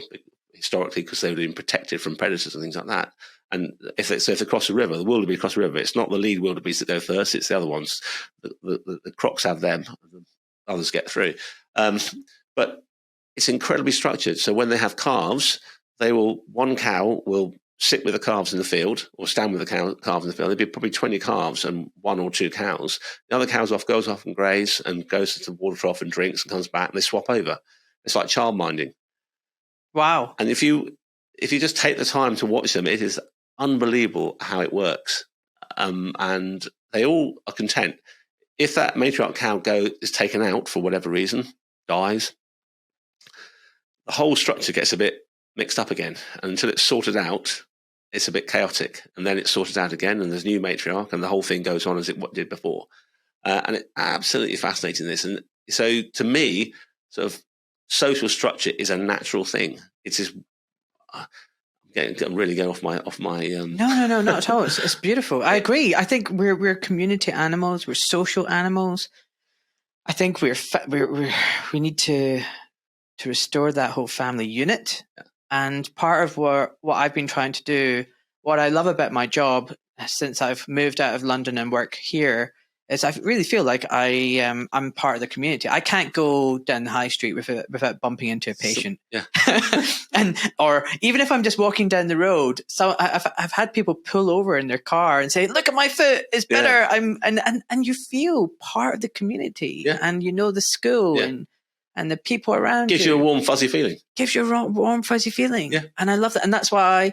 historically because they've been protected from predators and things like that. And if they cross the river, the wildebeest cross the river, it's not the lead wildebeest that go first, it's the other ones. The crocs have them, the others get through. But it's incredibly structured. So when they have calves, one cow will sit with the calves in the field or stand with the calves in the field. There'd be probably 20 calves and 1 or 2 cows. The other cows goes off and graze and goes to the water trough and drinks and comes back and they swap over. It's like child minding. Wow. And if you just take the time to watch them, it is unbelievable how it works. And they all are content. If that matriarch cow is taken out for whatever reason, dies, the whole structure gets a bit mixed up again. And until it's sorted out, it's a bit chaotic. And then it's sorted out again, and there's a new matriarch, and the whole thing goes on as it did before. And it's absolutely fascinating, this. And so to me, sort of social structure is a natural thing. It is. I'm really going off my. No, not at all. It's beautiful. I agree. I think we're community animals. We're social animals. I think we need to restore that whole family unit. Yeah. And part of what I've been trying to do, what I love about my job since I've moved out of London and work here, is I really feel like I'm part of the community. I can't go down the high street without bumping into a patient. Yeah. or even if I'm just walking down the road, so I've had people pull over in their car and say, "Look at my foot, it's better." Yeah. And you feel part of the community, and you know the school and the people around Gives you a warm, fuzzy feeling. Gives you a warm, fuzzy feeling. Yeah. And I love that. And that's why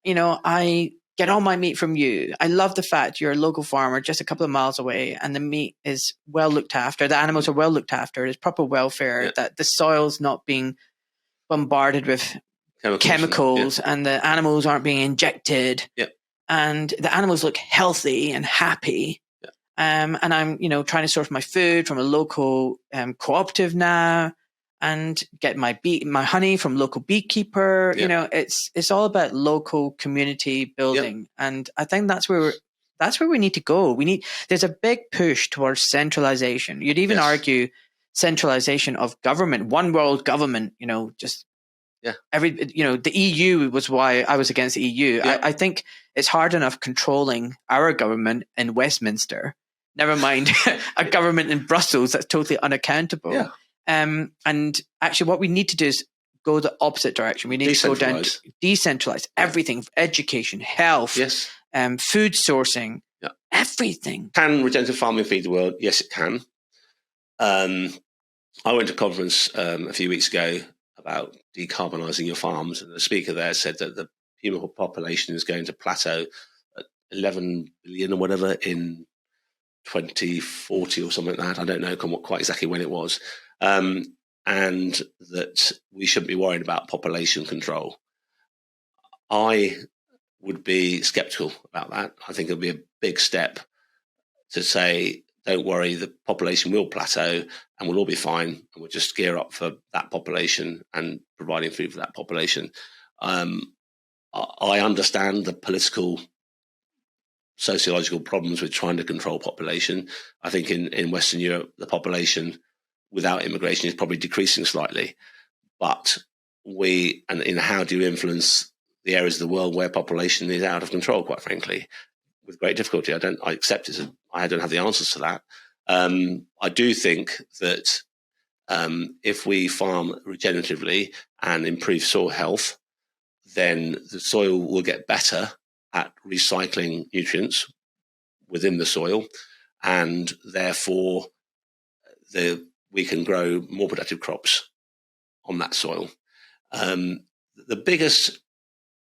I get all my meat from you. I love the fact you're a local farmer just a couple of miles away, and the meat is well looked after. The animals are well looked after. There's proper welfare, that the soil's not being bombarded with chemicals and the animals aren't being injected. Yeah. And the animals look healthy and happy. Yeah. And I'm, trying to source my food from a local cooperative now, and get my honey from local beekeeper. Yeah. It's all about local community building. Yeah. And I think that's where we need to go. There's a big push towards centralization. You'd even argue centralization of government, one world government, the EU was why I was against the EU. Yeah. I think it's hard enough controlling our government in Westminster, never mind a government in Brussels that's totally unaccountable. Yeah. And actually what we need to do is go the opposite direction. We need to go down to decentralize everything, education, health, food sourcing, everything. Can regenerative farming feed the world? Yes, it can. I went to a conference a few weeks ago about decarbonising your farms, and the speaker there said that the human population is going to plateau at 11 billion or whatever in 2040 or something like that. I don't know quite exactly when it was. And that we shouldn't be worried about population control. I would be sceptical about that. I think it'll be a big step to say, don't worry, the population will plateau and we'll all be fine, and we'll just gear up for that population and providing food for that population. I understand the political, sociological problems with trying to control population. I think in Western Europe, the population without immigration is probably decreasing slightly. But how do you influence the areas of the world where population is out of control, quite frankly, with great difficulty? I accept it. I don't have the answers to that. I do think that if we farm regeneratively and improve soil health, then the soil will get better at recycling nutrients within the soil, and therefore we can grow more productive crops on that soil. The biggest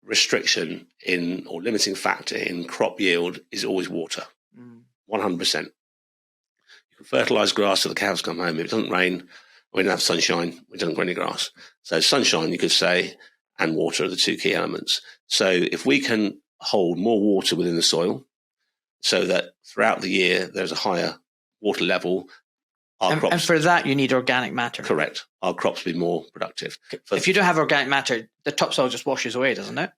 restriction or limiting factor in crop yield is always water. 100%. You can fertilize grass till the cows come home. If it doesn't rain, we don't have sunshine, we don't grow any grass. So sunshine, you could say, and water are the two key elements. So if we can hold more water within the soil so that throughout the year there's a higher water level, and for that, you need organic matter. Correct. Our crops will be more productive. If you don't have organic matter, the topsoil just washes away, doesn't it?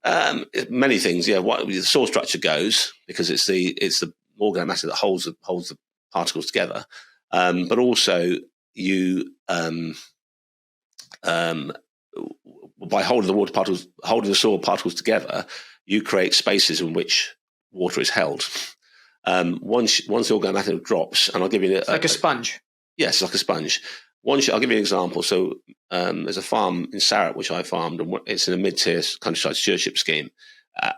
Many things, yeah. The soil structure goes because it's the organic matter that holds the particles together, but also you by holding the soil particles together, you create spaces in which water is held. Once the organic matter drops, and I'll give you like a sponge. Yes, like a sponge. I'll give you an example. So there's a farm in Sarrett which I farmed, and it's in a mid-tier countryside stewardship scheme.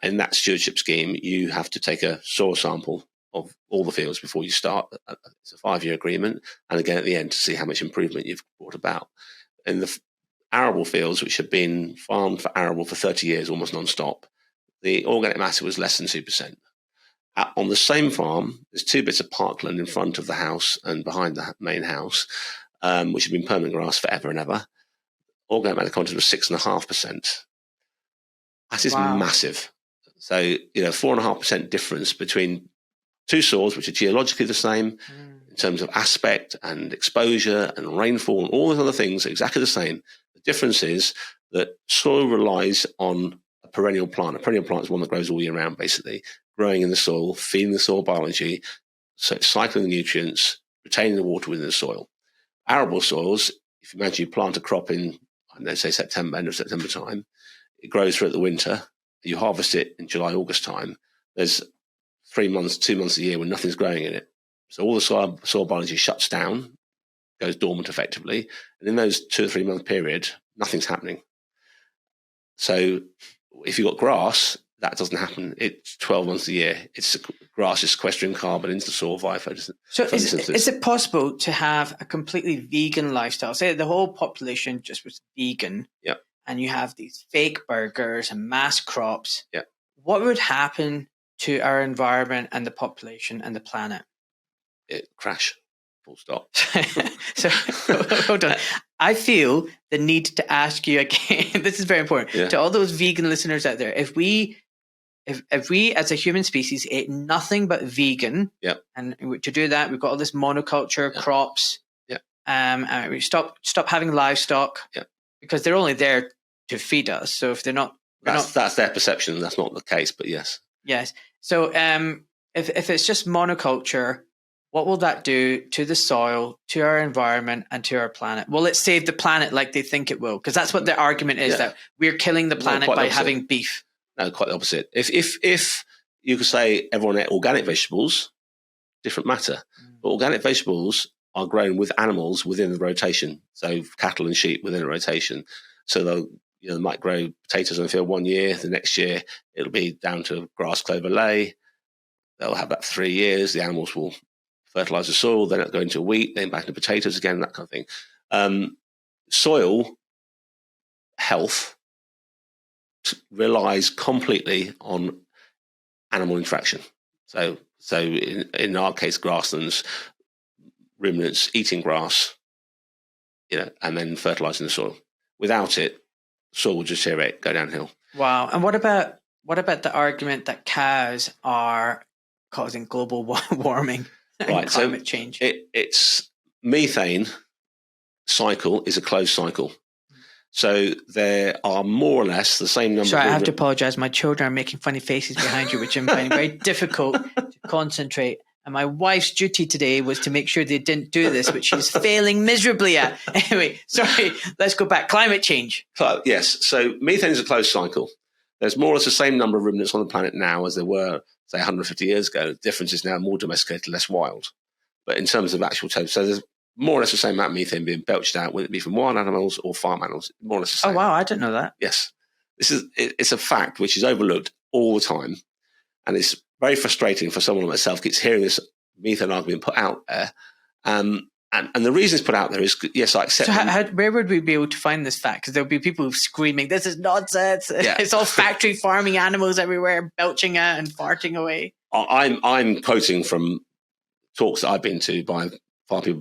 In that stewardship scheme, you have to take a soil sample of all the fields before you start. It's a 5-year agreement, and again at the end to see how much improvement you've brought about. In the arable fields, which have been farmed for arable for 30 years, almost non-stop, the organic matter was less than 2%. On the same farm, there's 2 bits of parkland in front of the house and behind the main house, which have been permanent grass forever and ever. Organic matter content was 6.5%. That is massive. So, 4.5% difference between 2 soils, which are geologically the same in terms of aspect and exposure and rainfall and all those other things, are exactly the same. The difference is that soil relies on a perennial plant. A perennial plant is one that grows all year round, basically, growing in the soil, feeding the soil biology, so cycling the nutrients, retaining the water within the soil. Arable soils, if you imagine you plant a crop in, say September, end of September time, it grows throughout the winter. You harvest it in July, August time. There's 3 months, 2 months a year when nothing's growing in it. So all the soil biology shuts down, goes dormant effectively. And in those 2 or 3 month period, nothing's happening. So if you've got grass, that doesn't happen. It's 12 months a year. Grass is sequestering carbon into the soil via photosynthesis. So is it possible to have a completely vegan lifestyle? Say the whole population just was vegan. Yeah. And you have these fake burgers and mass crops. Yeah. What would happen to our environment and the population and the planet? It crash. Full stop. So hold on. I feel the need to ask you again. This is very important to all those vegan listeners out there. If we as a human species ate nothing but vegan, and to do that, we've got all this monoculture crops. And we stop having livestock. Because they're only there to feed us. So if they're not, that's their perception. That's not the case, but yes. Yes. So if it's just monoculture, what will that do to the soil, to our environment, and to our planet? Will it save the planet like they think it will? Because that's what their argument is, that we're killing the planet by having beef. No, quite the opposite. If you could say everyone ate organic vegetables, different matter. But organic vegetables are grown with animals within the rotation, so cattle and sheep within a rotation. So they might grow potatoes in the field 1 year, the next year it'll be down to grass, clover, lay. They'll have that for 3 years. The animals will fertilize the soil, then it'll go into wheat, then back into potatoes again, that kind of thing. Soil health relies completely on animal interaction. So in our case, grasslands, ruminants eating grass, and then fertilizing the soil. Without it, soil will deteriorate, go downhill. Wow. And what about the argument that cows are causing global warming and climate change? It's methane cycle is a closed cycle. So there are more or less the same number. Sorry, I have to apologize. My children are making funny faces behind you, which I'm finding very difficult to concentrate. And my wife's duty today was to make sure they didn't do this, which she's failing miserably at. Anyway, sorry, let's go back. Climate change. Yes. So methane is a closed cycle. There's more or less the same number of ruminants on the planet now as there were, say, 150 years ago. The difference is now more domesticated, less wild. But in terms of actual total, so there's more or less the same amount of methane being belched out, whether it be from wild animals or farm animals. More or less the same. Oh, wow. I didn't know that. Yes. It's a fact which is overlooked all the time. And it's very frustrating for someone like myself keeps hearing this methane argument put out there. And the reason it's put out there is, yes, I accept. So where would we be able to find this fact? Because there'll be people screaming, this is nonsense. Yeah. It's all factory farming animals everywhere, belching out and farting away. I'm quoting from talks that I've been to by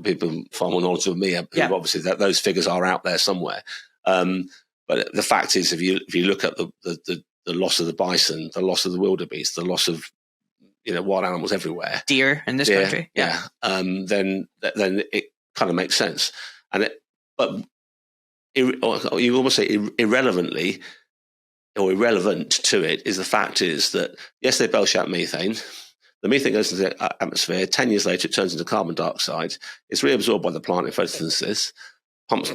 people far more knowledgeable than me, who obviously those figures are out there somewhere. But the fact is, if you look at the loss of the bison, the loss of the wildebeest, the loss of wild animals everywhere, deer in this country, then it kind of makes sense. But you almost say irrelevantly or irrelevant to it is the fact is that yes, they belch out methane. The methane goes into the atmosphere. 10 years later, it turns into carbon dioxide. It's reabsorbed by the plant in photosynthesis, pumps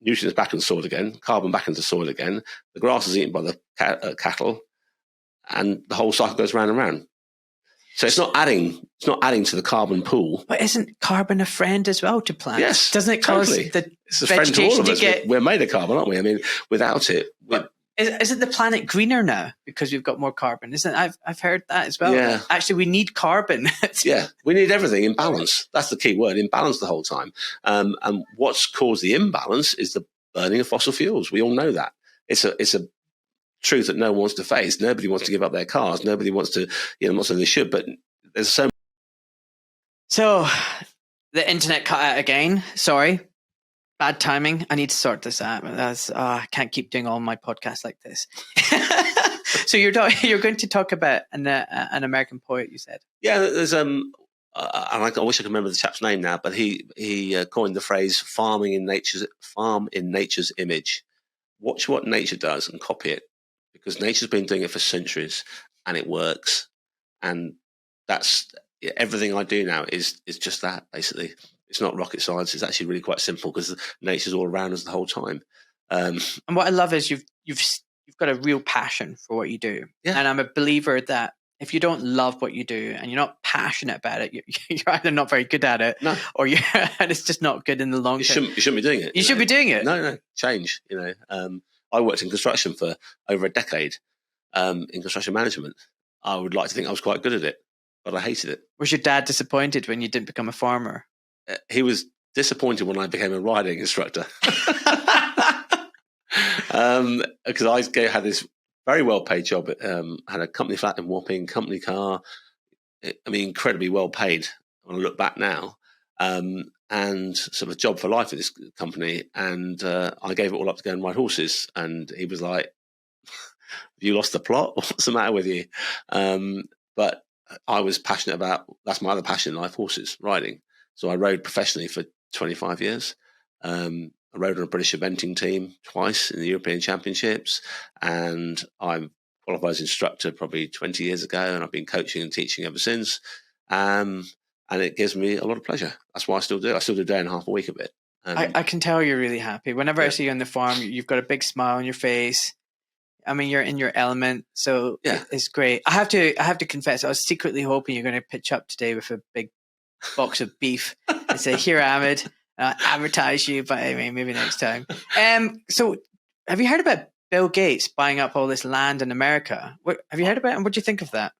nutrients back in the soil again, carbon back into the soil again. The grass is eaten by the cattle, and the whole cycle goes round and round. So it's not adding to the carbon pool. But isn't carbon a friend as well to plants? Yes, doesn't it cause totally. the It's a friend to all of us. We're made of carbon, aren't we? I mean, without it. Isn't the planet greener now because we've got more carbon? I've heard that as well. Yeah. Actually, we need carbon. Yeah, we need everything in balance. That's the key word, in balance the whole time. And what's caused the imbalance is the burning of fossil fuels. We all know that. It's a truth that no one wants to face. Nobody wants to give up their cars. Nobody wants to, I'm not saying they should, but there's So the internet cut out again. Sorry. Bad timing. I need to sort this out. I can't keep doing all my podcasts like this. So you're going to talk about an American poet, you said. Yeah, there's and I wish I could remember the chap's name now, but he coined the phrase "farm in nature's image." Watch what nature does and copy it, because nature's been doing it for centuries and it works. And that's everything I do now is just that, basically. It's not rocket science. It's actually really quite simple because nature's all around us the whole time. And what I love is you've got a real passion for what you do. Yeah. And I'm a believer that if you don't love what you do and you're not passionate about it, you're either not very good at it, or and it's just not good in the long term. You shouldn't be doing it. You should be doing it. No, change. I worked in construction for over a decade in construction management. I would like to think I was quite good at it, but I hated it. Was your dad disappointed when you didn't become a farmer? He was disappointed when I became a riding instructor. Because I had this very well-paid job. Had a company flat in Wapping, company car. Incredibly well-paid when I look back now. And sort of a job for life at this company. And I gave it all up to go and ride horses. And he was like, "Have you lost the plot? What's the matter with you?" But I was passionate about, that's my other passion in life, horses, riding. So I rode professionally for 25 years. I rode on a British eventing team twice in the European Championships, and I qualified as instructor probably 20 years ago, and I've been coaching and teaching ever since. And it gives me a lot of pleasure. That's why I still do. I still do a day and a half a week of it. I can tell you're really happy. Whenever I see you on the farm, you've got a big smile on your face. You're in your element, so it's great. I have to confess, I was secretly hoping you're going to pitch up today with a big box of beef and say, "Here, Ahmed, advertise you," but maybe next time. So have you heard about Bill Gates buying up all this land in America? Have you heard about it, and what do you think of that?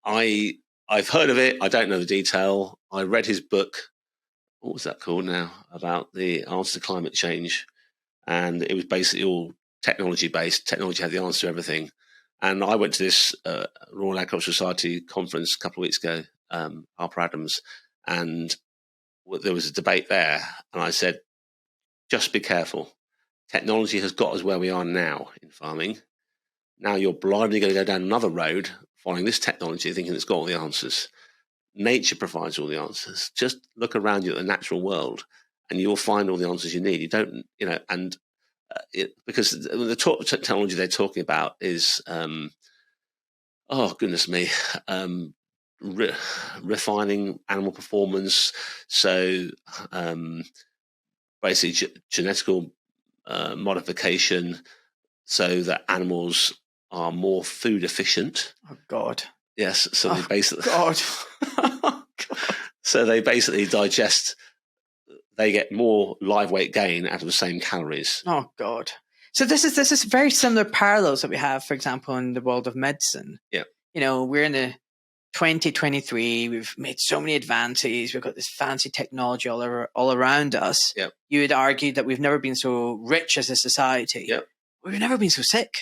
I've heard of it. I don't know the detail. I read his book. What was that called now? About the answer to climate change. And it was basically all technology based. Technology had the answer to everything. And I went to this Royal Agricultural Society conference a couple of weeks ago, Harper Adams, and there was a debate there. And I said, just be careful. Technology has got us where we are now in farming. Now you're blindly going to go down another road following this technology, thinking it's got all the answers. Nature provides all the answers. Just look around you at the natural world and you'll find all the answers you need. You don't, and because the technology they're talking about is, oh, goodness me, refining animal performance. So basically genetical modification so that animals are more food efficient. Oh, God. Yes. So they basically... God. So they basically digest... They get more live weight gain out of the same calories. Oh, God. So this is very similar parallels that we have, for example, in the world of medicine. Yeah. We're in the 2023. We've made so many advances. We've got this fancy technology all around us. Yeah. You would argue that we've never been so rich as a society. Yeah. We've never been so sick.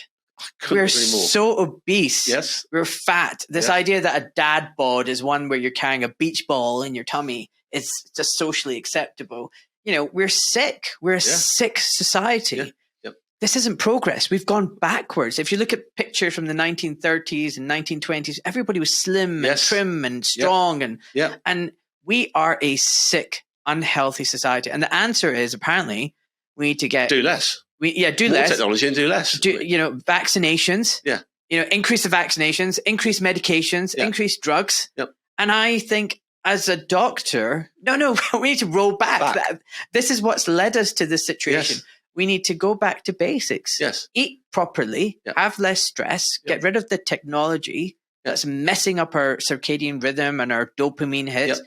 We're so obese. Yes. We're fat. This idea that a dad bod is one where you're carrying a beach ball in your tummy is just socially acceptable. We're sick. We're a sick society. Yeah. Yep. This isn't progress. We've gone backwards. If you look at pictures from the 1930s and 1920s, everybody was slim and trim and strong. And we are a sick, unhealthy society. And the answer is apparently we need to do less. Do less. More technology and do less. Vaccinations. Yeah. increase the vaccinations, increase medications, increase drugs. Yep. And I think as a doctor, no, we need to roll back. This is what's led us to this situation. Yes. We need to go back to basics. Yes. Eat properly, have less stress, get rid of the technology that's messing up our circadian rhythm and our dopamine hits.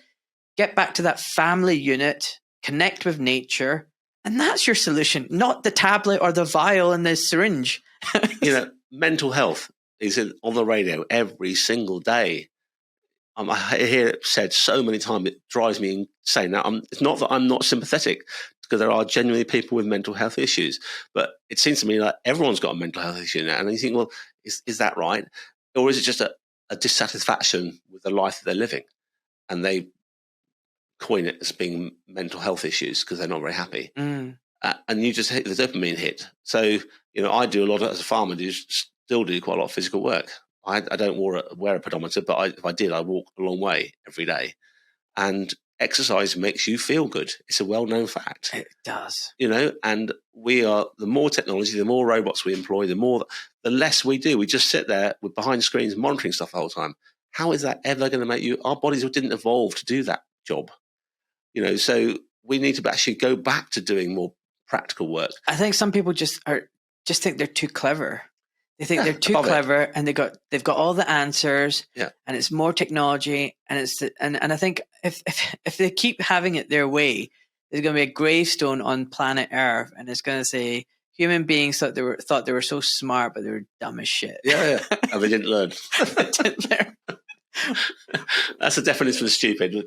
Get back to that family unit, connect with nature. And that's your solution, not the tablet or the vial and the syringe. Mental health is on the radio every single day. I hear it said so many times, it drives me insane. Now, it's not that I'm not sympathetic, because there are genuinely people with mental health issues. But it seems to me like everyone's got a mental health issue now. And you think, well, is that right? Or is it just a dissatisfaction with the life that they're living? And they coin it as being mental health issues because they're not very happy. And you just hit the dopamine hit. So, I do a lot as a farmer, still do quite a lot of physical work. I don't wear a pedometer, but if I did, I walk a long way every day. And exercise makes you feel good. It's a well-known fact. It does. And the more technology, the more robots we employ, the less we do. We just sit there behind screens monitoring stuff the whole time. How is that ever going to make you? Our bodies didn't evolve to do that job. So we need to actually go back to doing more practical work. I think some people just think they're too clever. They think they're too clever, and they've got all the answers. And it's more technology, and and I think if they keep having it their way, there's going to be a gravestone on planet Earth, and it's going to say human beings thought they were so smart, but they were dumb as shit. And they didn't learn. That's the definition of stupid.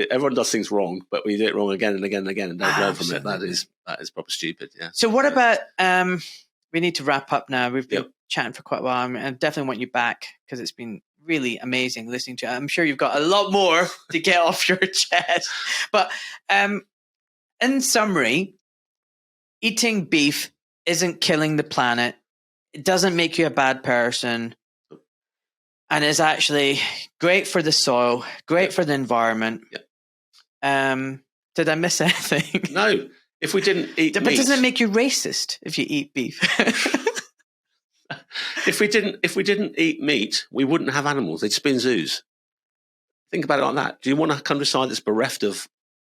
Everyone does things wrong, but we do it wrong again and again and again, and don't learn from it. That is proper stupid. Yeah. So what about? We need to wrap up now. We've been chatting for quite a while. I definitely want you back because it's been really amazing listening to you. I'm sure you've got a lot more to get off your chest. But in summary, eating beef isn't killing the planet. It doesn't make you a bad person. And is actually great for the soil, great for the environment. Did I miss anything? No. If we didn't eat but meat, doesn't it make you racist if you eat beef? If we didn't eat meat, we wouldn't have animals. They'd just be in zoos. Think about it like that. Do you want a countryside that's bereft of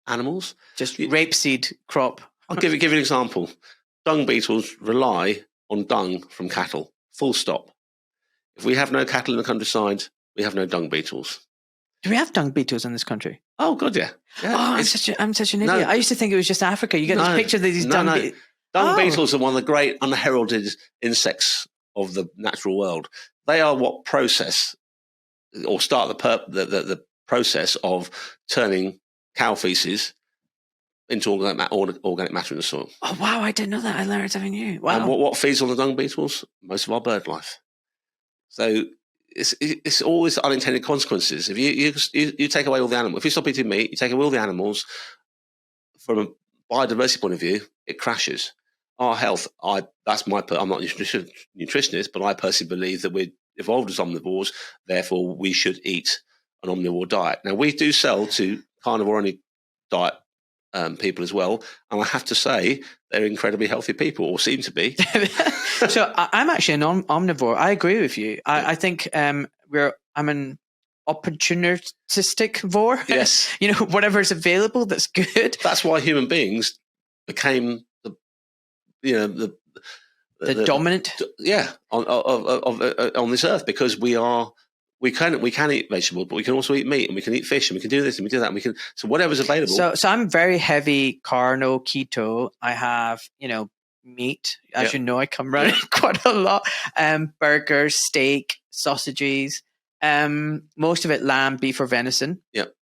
animals? Just rapeseed crop. I'll give you an example. Dung beetles rely on dung from cattle. Full stop. If we have no cattle in the countryside, we have no dung beetles. Do we have dung beetles in this country? Oh, God, yeah. I'm such an idiot. I used to think it was just Africa. You get this picture of these dung beetles. Dung beetles are one of the great unheralded insects of the natural world. They are what process or start the process of turning cow feces into organic matter in the soil. Oh, wow. I didn't know that. I learned something new. Wow. And what feeds on the dung beetles? Most of our bird life. So it's always unintended consequences. If you take away all the animals, if you stop eating meat, you take away all the animals, from a biodiversity point of view, it crashes. Our health, I'm not a nutritionist, but I personally believe that we're evolved as omnivores, therefore we should eat an omnivore diet. Now, we do sell to carnivore-only diet people as well, and I have to say they're incredibly healthy people, or seem to be. So I'm actually an omnivore. I agree with you. I think I'm an opportunistic vor. Yes. Whatever's available that's good. That's why human beings became the dominant. On this earth, because we can eat vegetables, but we can also eat meat, and we can eat fish, and we can do this and we do that. And we can, so whatever's available. So I'm very heavy carno keto. I have, meat. As you know, I come around quite a lot. Burgers, steak, sausages, most of it lamb, beef, or venison. Yep.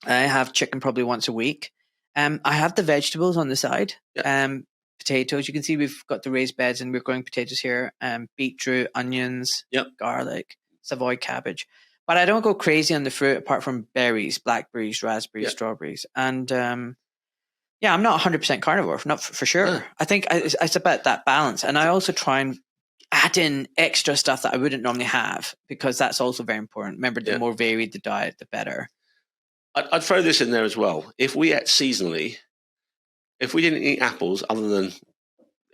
I have chicken probably once a week. I have the vegetables on the side. Yep. Potatoes. You can see we've got the raised beds and we're growing potatoes here. Beetroot, onions, garlic, Savoy cabbage. But I don't go crazy on the fruit apart from berries, blackberries, raspberries, strawberries. And I'm not 100% carnivore, not for sure. Yeah. I think it's about that balance. And I also try and add in extra stuff that I wouldn't normally have, because that's also very important. Remember, the more varied the diet, the better. I'd throw this in there as well. If we ate seasonally, if we didn't eat apples other than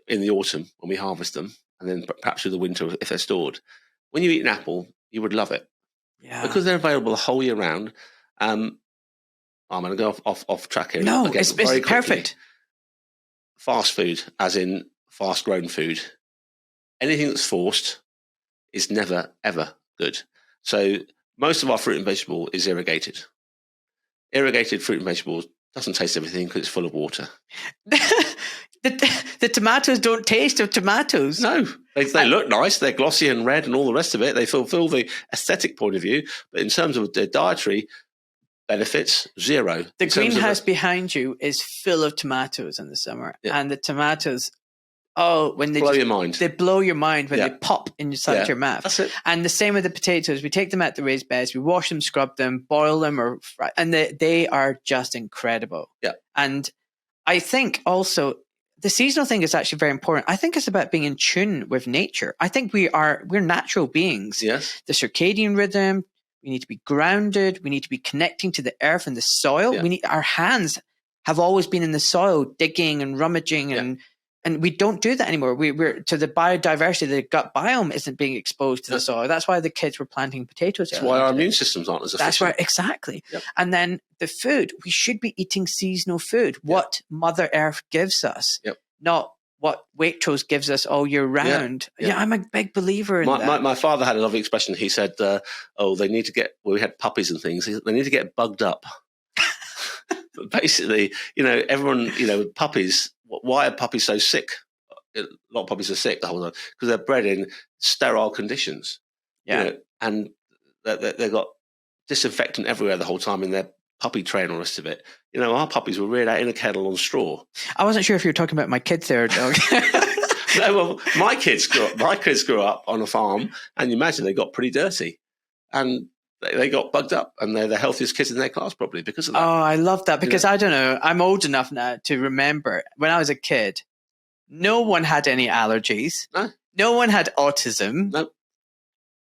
in the autumn when we harvest them, and then perhaps through the winter if they're stored, when you eat an apple, you would love it because they're available the whole year round. I'm going to go off track here. No, again, it's very quickly. perfect. Fast food, as in fast grown food. Anything that's forced is never, ever good. So most of our fruit and vegetable is irrigated. Irrigated fruit and vegetables doesn't taste everything because it's full of water. The tomatoes don't taste of tomatoes. No, they look nice. They're glossy and red and all the rest of it. They fulfill the aesthetic point of view. But in terms of their dietary benefits, zero. The greenhouse behind you is full of tomatoes in the summer. Yeah. And the tomatoes, when they blow your mind. They blow your mind when they pop inside your mouth. That's it. And the same with the potatoes. We take them out the raised beds, we wash them, scrub them, boil them, or fry, and they are just incredible. Yeah. And I think also the seasonal thing is actually very important. I think it's about being in tune with nature. I think we're natural beings. Yes. The circadian rhythm. We need to be grounded. We need to be connecting to the earth and the soil. Yeah. Our hands have always been in the soil, digging and rummaging, and we don't do that anymore. We're to the biodiversity. The gut biome isn't being exposed to the soil. That's why the kids were planting potatoes. That's why our immune systems aren't as efficient. That's right, exactly. Yep. And then the food, we should be eating seasonal food. What Mother Earth gives us, not what Waitrose gives us all year round. Yeah, I'm a big believer in that. My father had a lovely expression. He said, they need to get, we had puppies and things, they need to get bugged up. But basically, everyone, with puppies, why are puppies so sick? A lot of puppies are sick the whole time because they're bred in sterile conditions. Yeah. And they've got disinfectant everywhere the whole time in their puppy tray and all the rest of it. Our puppies were reared out in a kennel on straw. I wasn't sure if you were talking about my kids there, dog. No, well, my kids grew up on a farm, and you imagine they got pretty dirty, and they got bugged up, and they're the healthiest kids in their class probably because of that. Oh, I love that because I don't know. I'm old enough now to remember when I was a kid, no one had any allergies. No one had autism. No.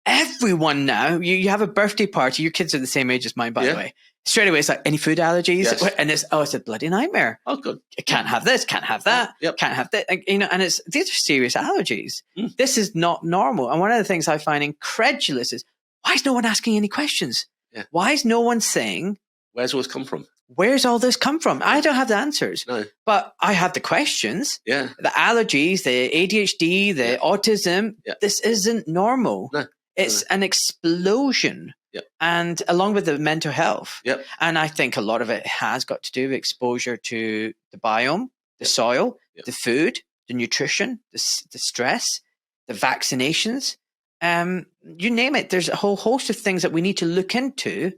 Everyone now, you have a birthday party. Your kids are the same age as mine, by the way. Straight away, it's like, any food allergies? Yes. And it's a bloody nightmare. Oh, good. Can't have this, can't have that, can't have that. And these are serious allergies. This is not normal. And one of the things I find incredulous is, why is no one asking any questions? Yeah. Why is no one saying, where's all this come from? Where's all this come from? I don't have the answers. No. But I have the questions. Yeah. The allergies, the ADHD, the autism. Yeah. This isn't normal. No. It's an explosion. Yep. And along with the mental health. Yep. And I think a lot of it has got to do with exposure to the biome, the soil, the food, the nutrition, the stress, the vaccinations. You name it. There's a whole host of things that we need to look into,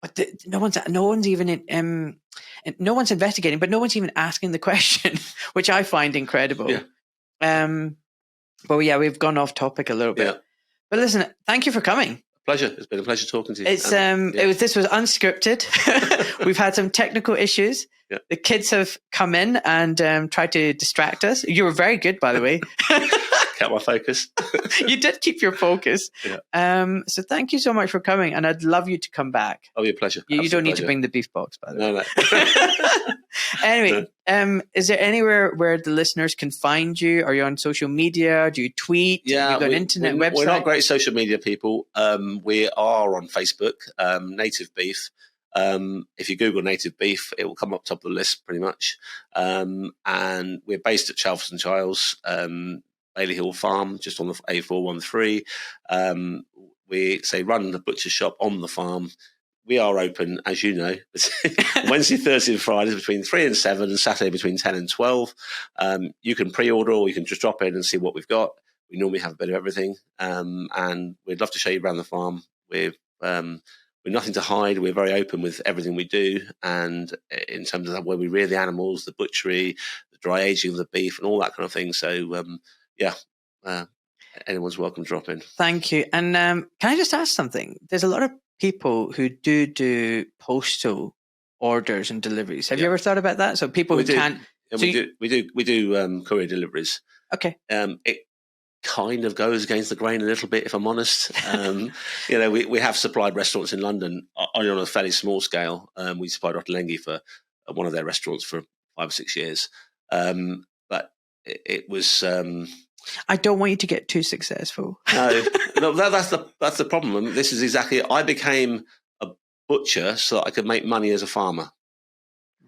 but no one's even no one's investigating, but no one's even asking the question, which I find incredible. Yeah. But we've gone off topic a little bit. Yeah. But listen, thank you for coming. Pleasure. It's been a pleasure talking to you. It's this was unscripted. We've had some technical issues. Yeah. The kids have come in and tried to distract us. You were very good, by the way. Kept my focus. You did keep your focus. Yeah. So thank you so much for coming, and I'd love you to come back. Oh, your pleasure. You don't need to bring the beef box, by the way. No. Anyway, is there anywhere where the listeners can find you? Are you on social media? Do you tweet? Yeah, you got an internet website? We're not great social media people. We are on Facebook, Native Beef. If you Google native beef, it will come up top of the list pretty much. And we're based at Chalfont and Giles, Bailey Hill Farm, just on the A413. We run the butcher shop on the farm. We are open, as you know, Wednesday, Thursday and Fridays between 3 and 7 and Saturday between 10 and 12. You can pre-order or you can just drop in and see what we've got. We normally have a bit of everything. And we'd love to show you around the farm. We're nothing to hide. We're very open with everything we do. And in terms of where we rear the animals, the butchery, the dry aging of the beef and all that kind of thing. So, anyone's welcome to drop in. Thank you. And can I just ask something? There's a lot of people who do postal orders and deliveries. Have you ever thought about that? So people who can't... Yeah, we do courier deliveries. Okay. It kind of goes against the grain a little bit, if I'm honest. We have supplied restaurants in London on a fairly small scale. We supplied Ottolenghi for one of their restaurants for 5 or 6 years. But it was. I don't want you to get too successful. No, that's the problem. And this is exactly. I became a butcher so that I could make money as a farmer.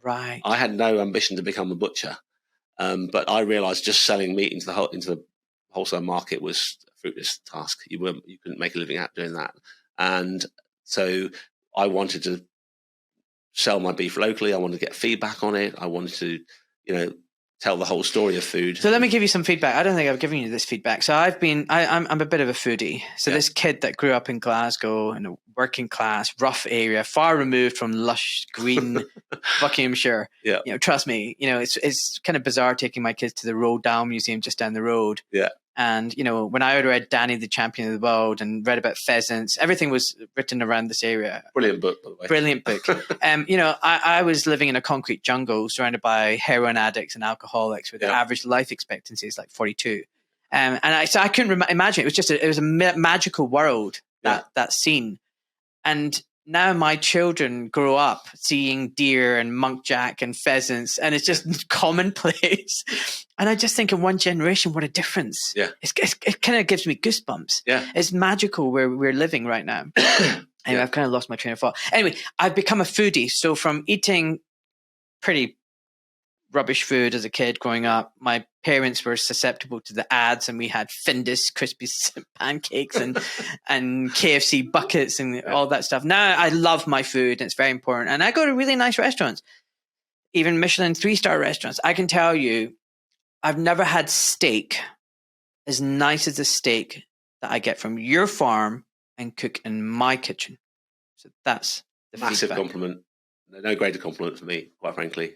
Right. I had no ambition to become a butcher, but I realised just selling meat into the wholesale market was a fruitless task. You couldn't make a living out doing that, and so I wanted to sell my beef locally. I wanted to get feedback on it. I wanted to, tell the whole story of food. So let me give you some feedback. I don't think I've given you this feedback. So I'm a bit of a foodie. So this kid that grew up in Glasgow in a working class, rough area, far removed from lush green Buckinghamshire. Yeah. Trust me, it's kind of bizarre taking my kids to the Roald Dahl Museum just down the road. Yeah. And, when I had read Danny, the Champion of the World, and read about pheasants, everything was written around this area. Brilliant book, by the way. Brilliant book. I was living in a concrete jungle surrounded by heroin addicts and alcoholics with the average life expectancy is like 42. So I couldn't imagine. It was a magical world, that scene. And now my children grow up seeing deer and muntjac and pheasants, and it's just commonplace. And I just think in one generation, what a difference. Yeah. It kind of gives me goosebumps. Yeah. It's magical where we're living right now. Anyway, I've kind of lost my train of thought. Anyway, I've become a foodie. So from eating pretty rubbish food as a kid growing up, my parents were susceptible to the ads, and we had Findus crispy pancakes and KFC buckets and all that stuff. Now I love my food, and it's very important. And I go to really nice restaurants, even Michelin 3-star restaurants. I can tell you, I've never had steak as nice as the steak that I get from your farm and cook in my kitchen. So that's the massive feedback. Compliment. No greater compliment for me, quite frankly.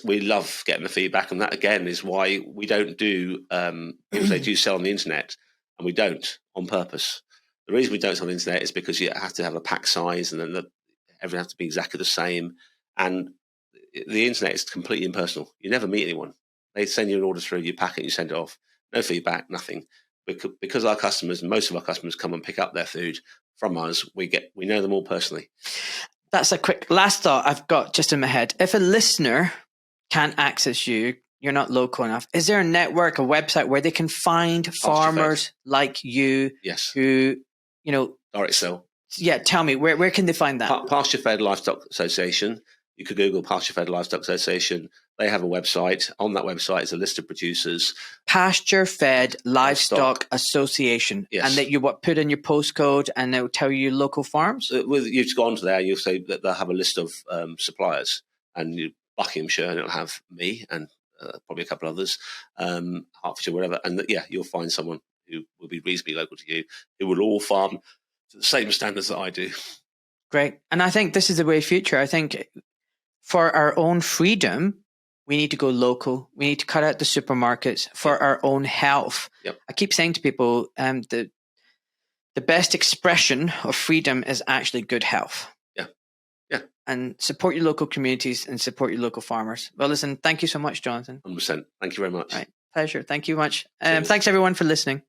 We love getting the feedback, and that again is why we don't do. People say, "Do you sell on the internet?" And we don't on purpose. The reason we don't sell on the internet is because you have to have a pack size, and then everything has to be exactly the same. And the internet is completely impersonal. You never meet anyone. They send you an order through, you pack it, you send it off. No feedback, nothing. Because our customers, most of our customers, come and pick up their food from us. We know them all personally. That's a quick last thought I've got just in my head. If a listener can't access you, you're not local enough, is there a network, a website where they can find farmers like you? Yes. Who, direct sell. Yeah, tell me, where can they find that? Pasture-fed Livestock Association. You could Google Pasture-fed Livestock Association. They have a website. On that website is a list of producers. Pasture-fed Livestock Association. Yes. And that you put in your postcode, and they'll tell you local farms? You've gone to there, you'll say that they'll have a list of suppliers. And Buckinghamshire, and it'll have me and probably a couple others, Hertfordshire, whatever. And you'll find someone who will be reasonably local to you, who will all farm to the same standards that I do. Great. And I think this is the way future. I think for our own freedom, we need to go local. We need to cut out the supermarkets for our own health. Yep. I keep saying to people, the best expression of freedom is actually good health. Yeah. And support your local communities and support your local farmers. Well, listen, thank you so much, Jonathan. 100%. Thank you very much. Right. Pleasure. Thank you much. Thanks everyone for listening.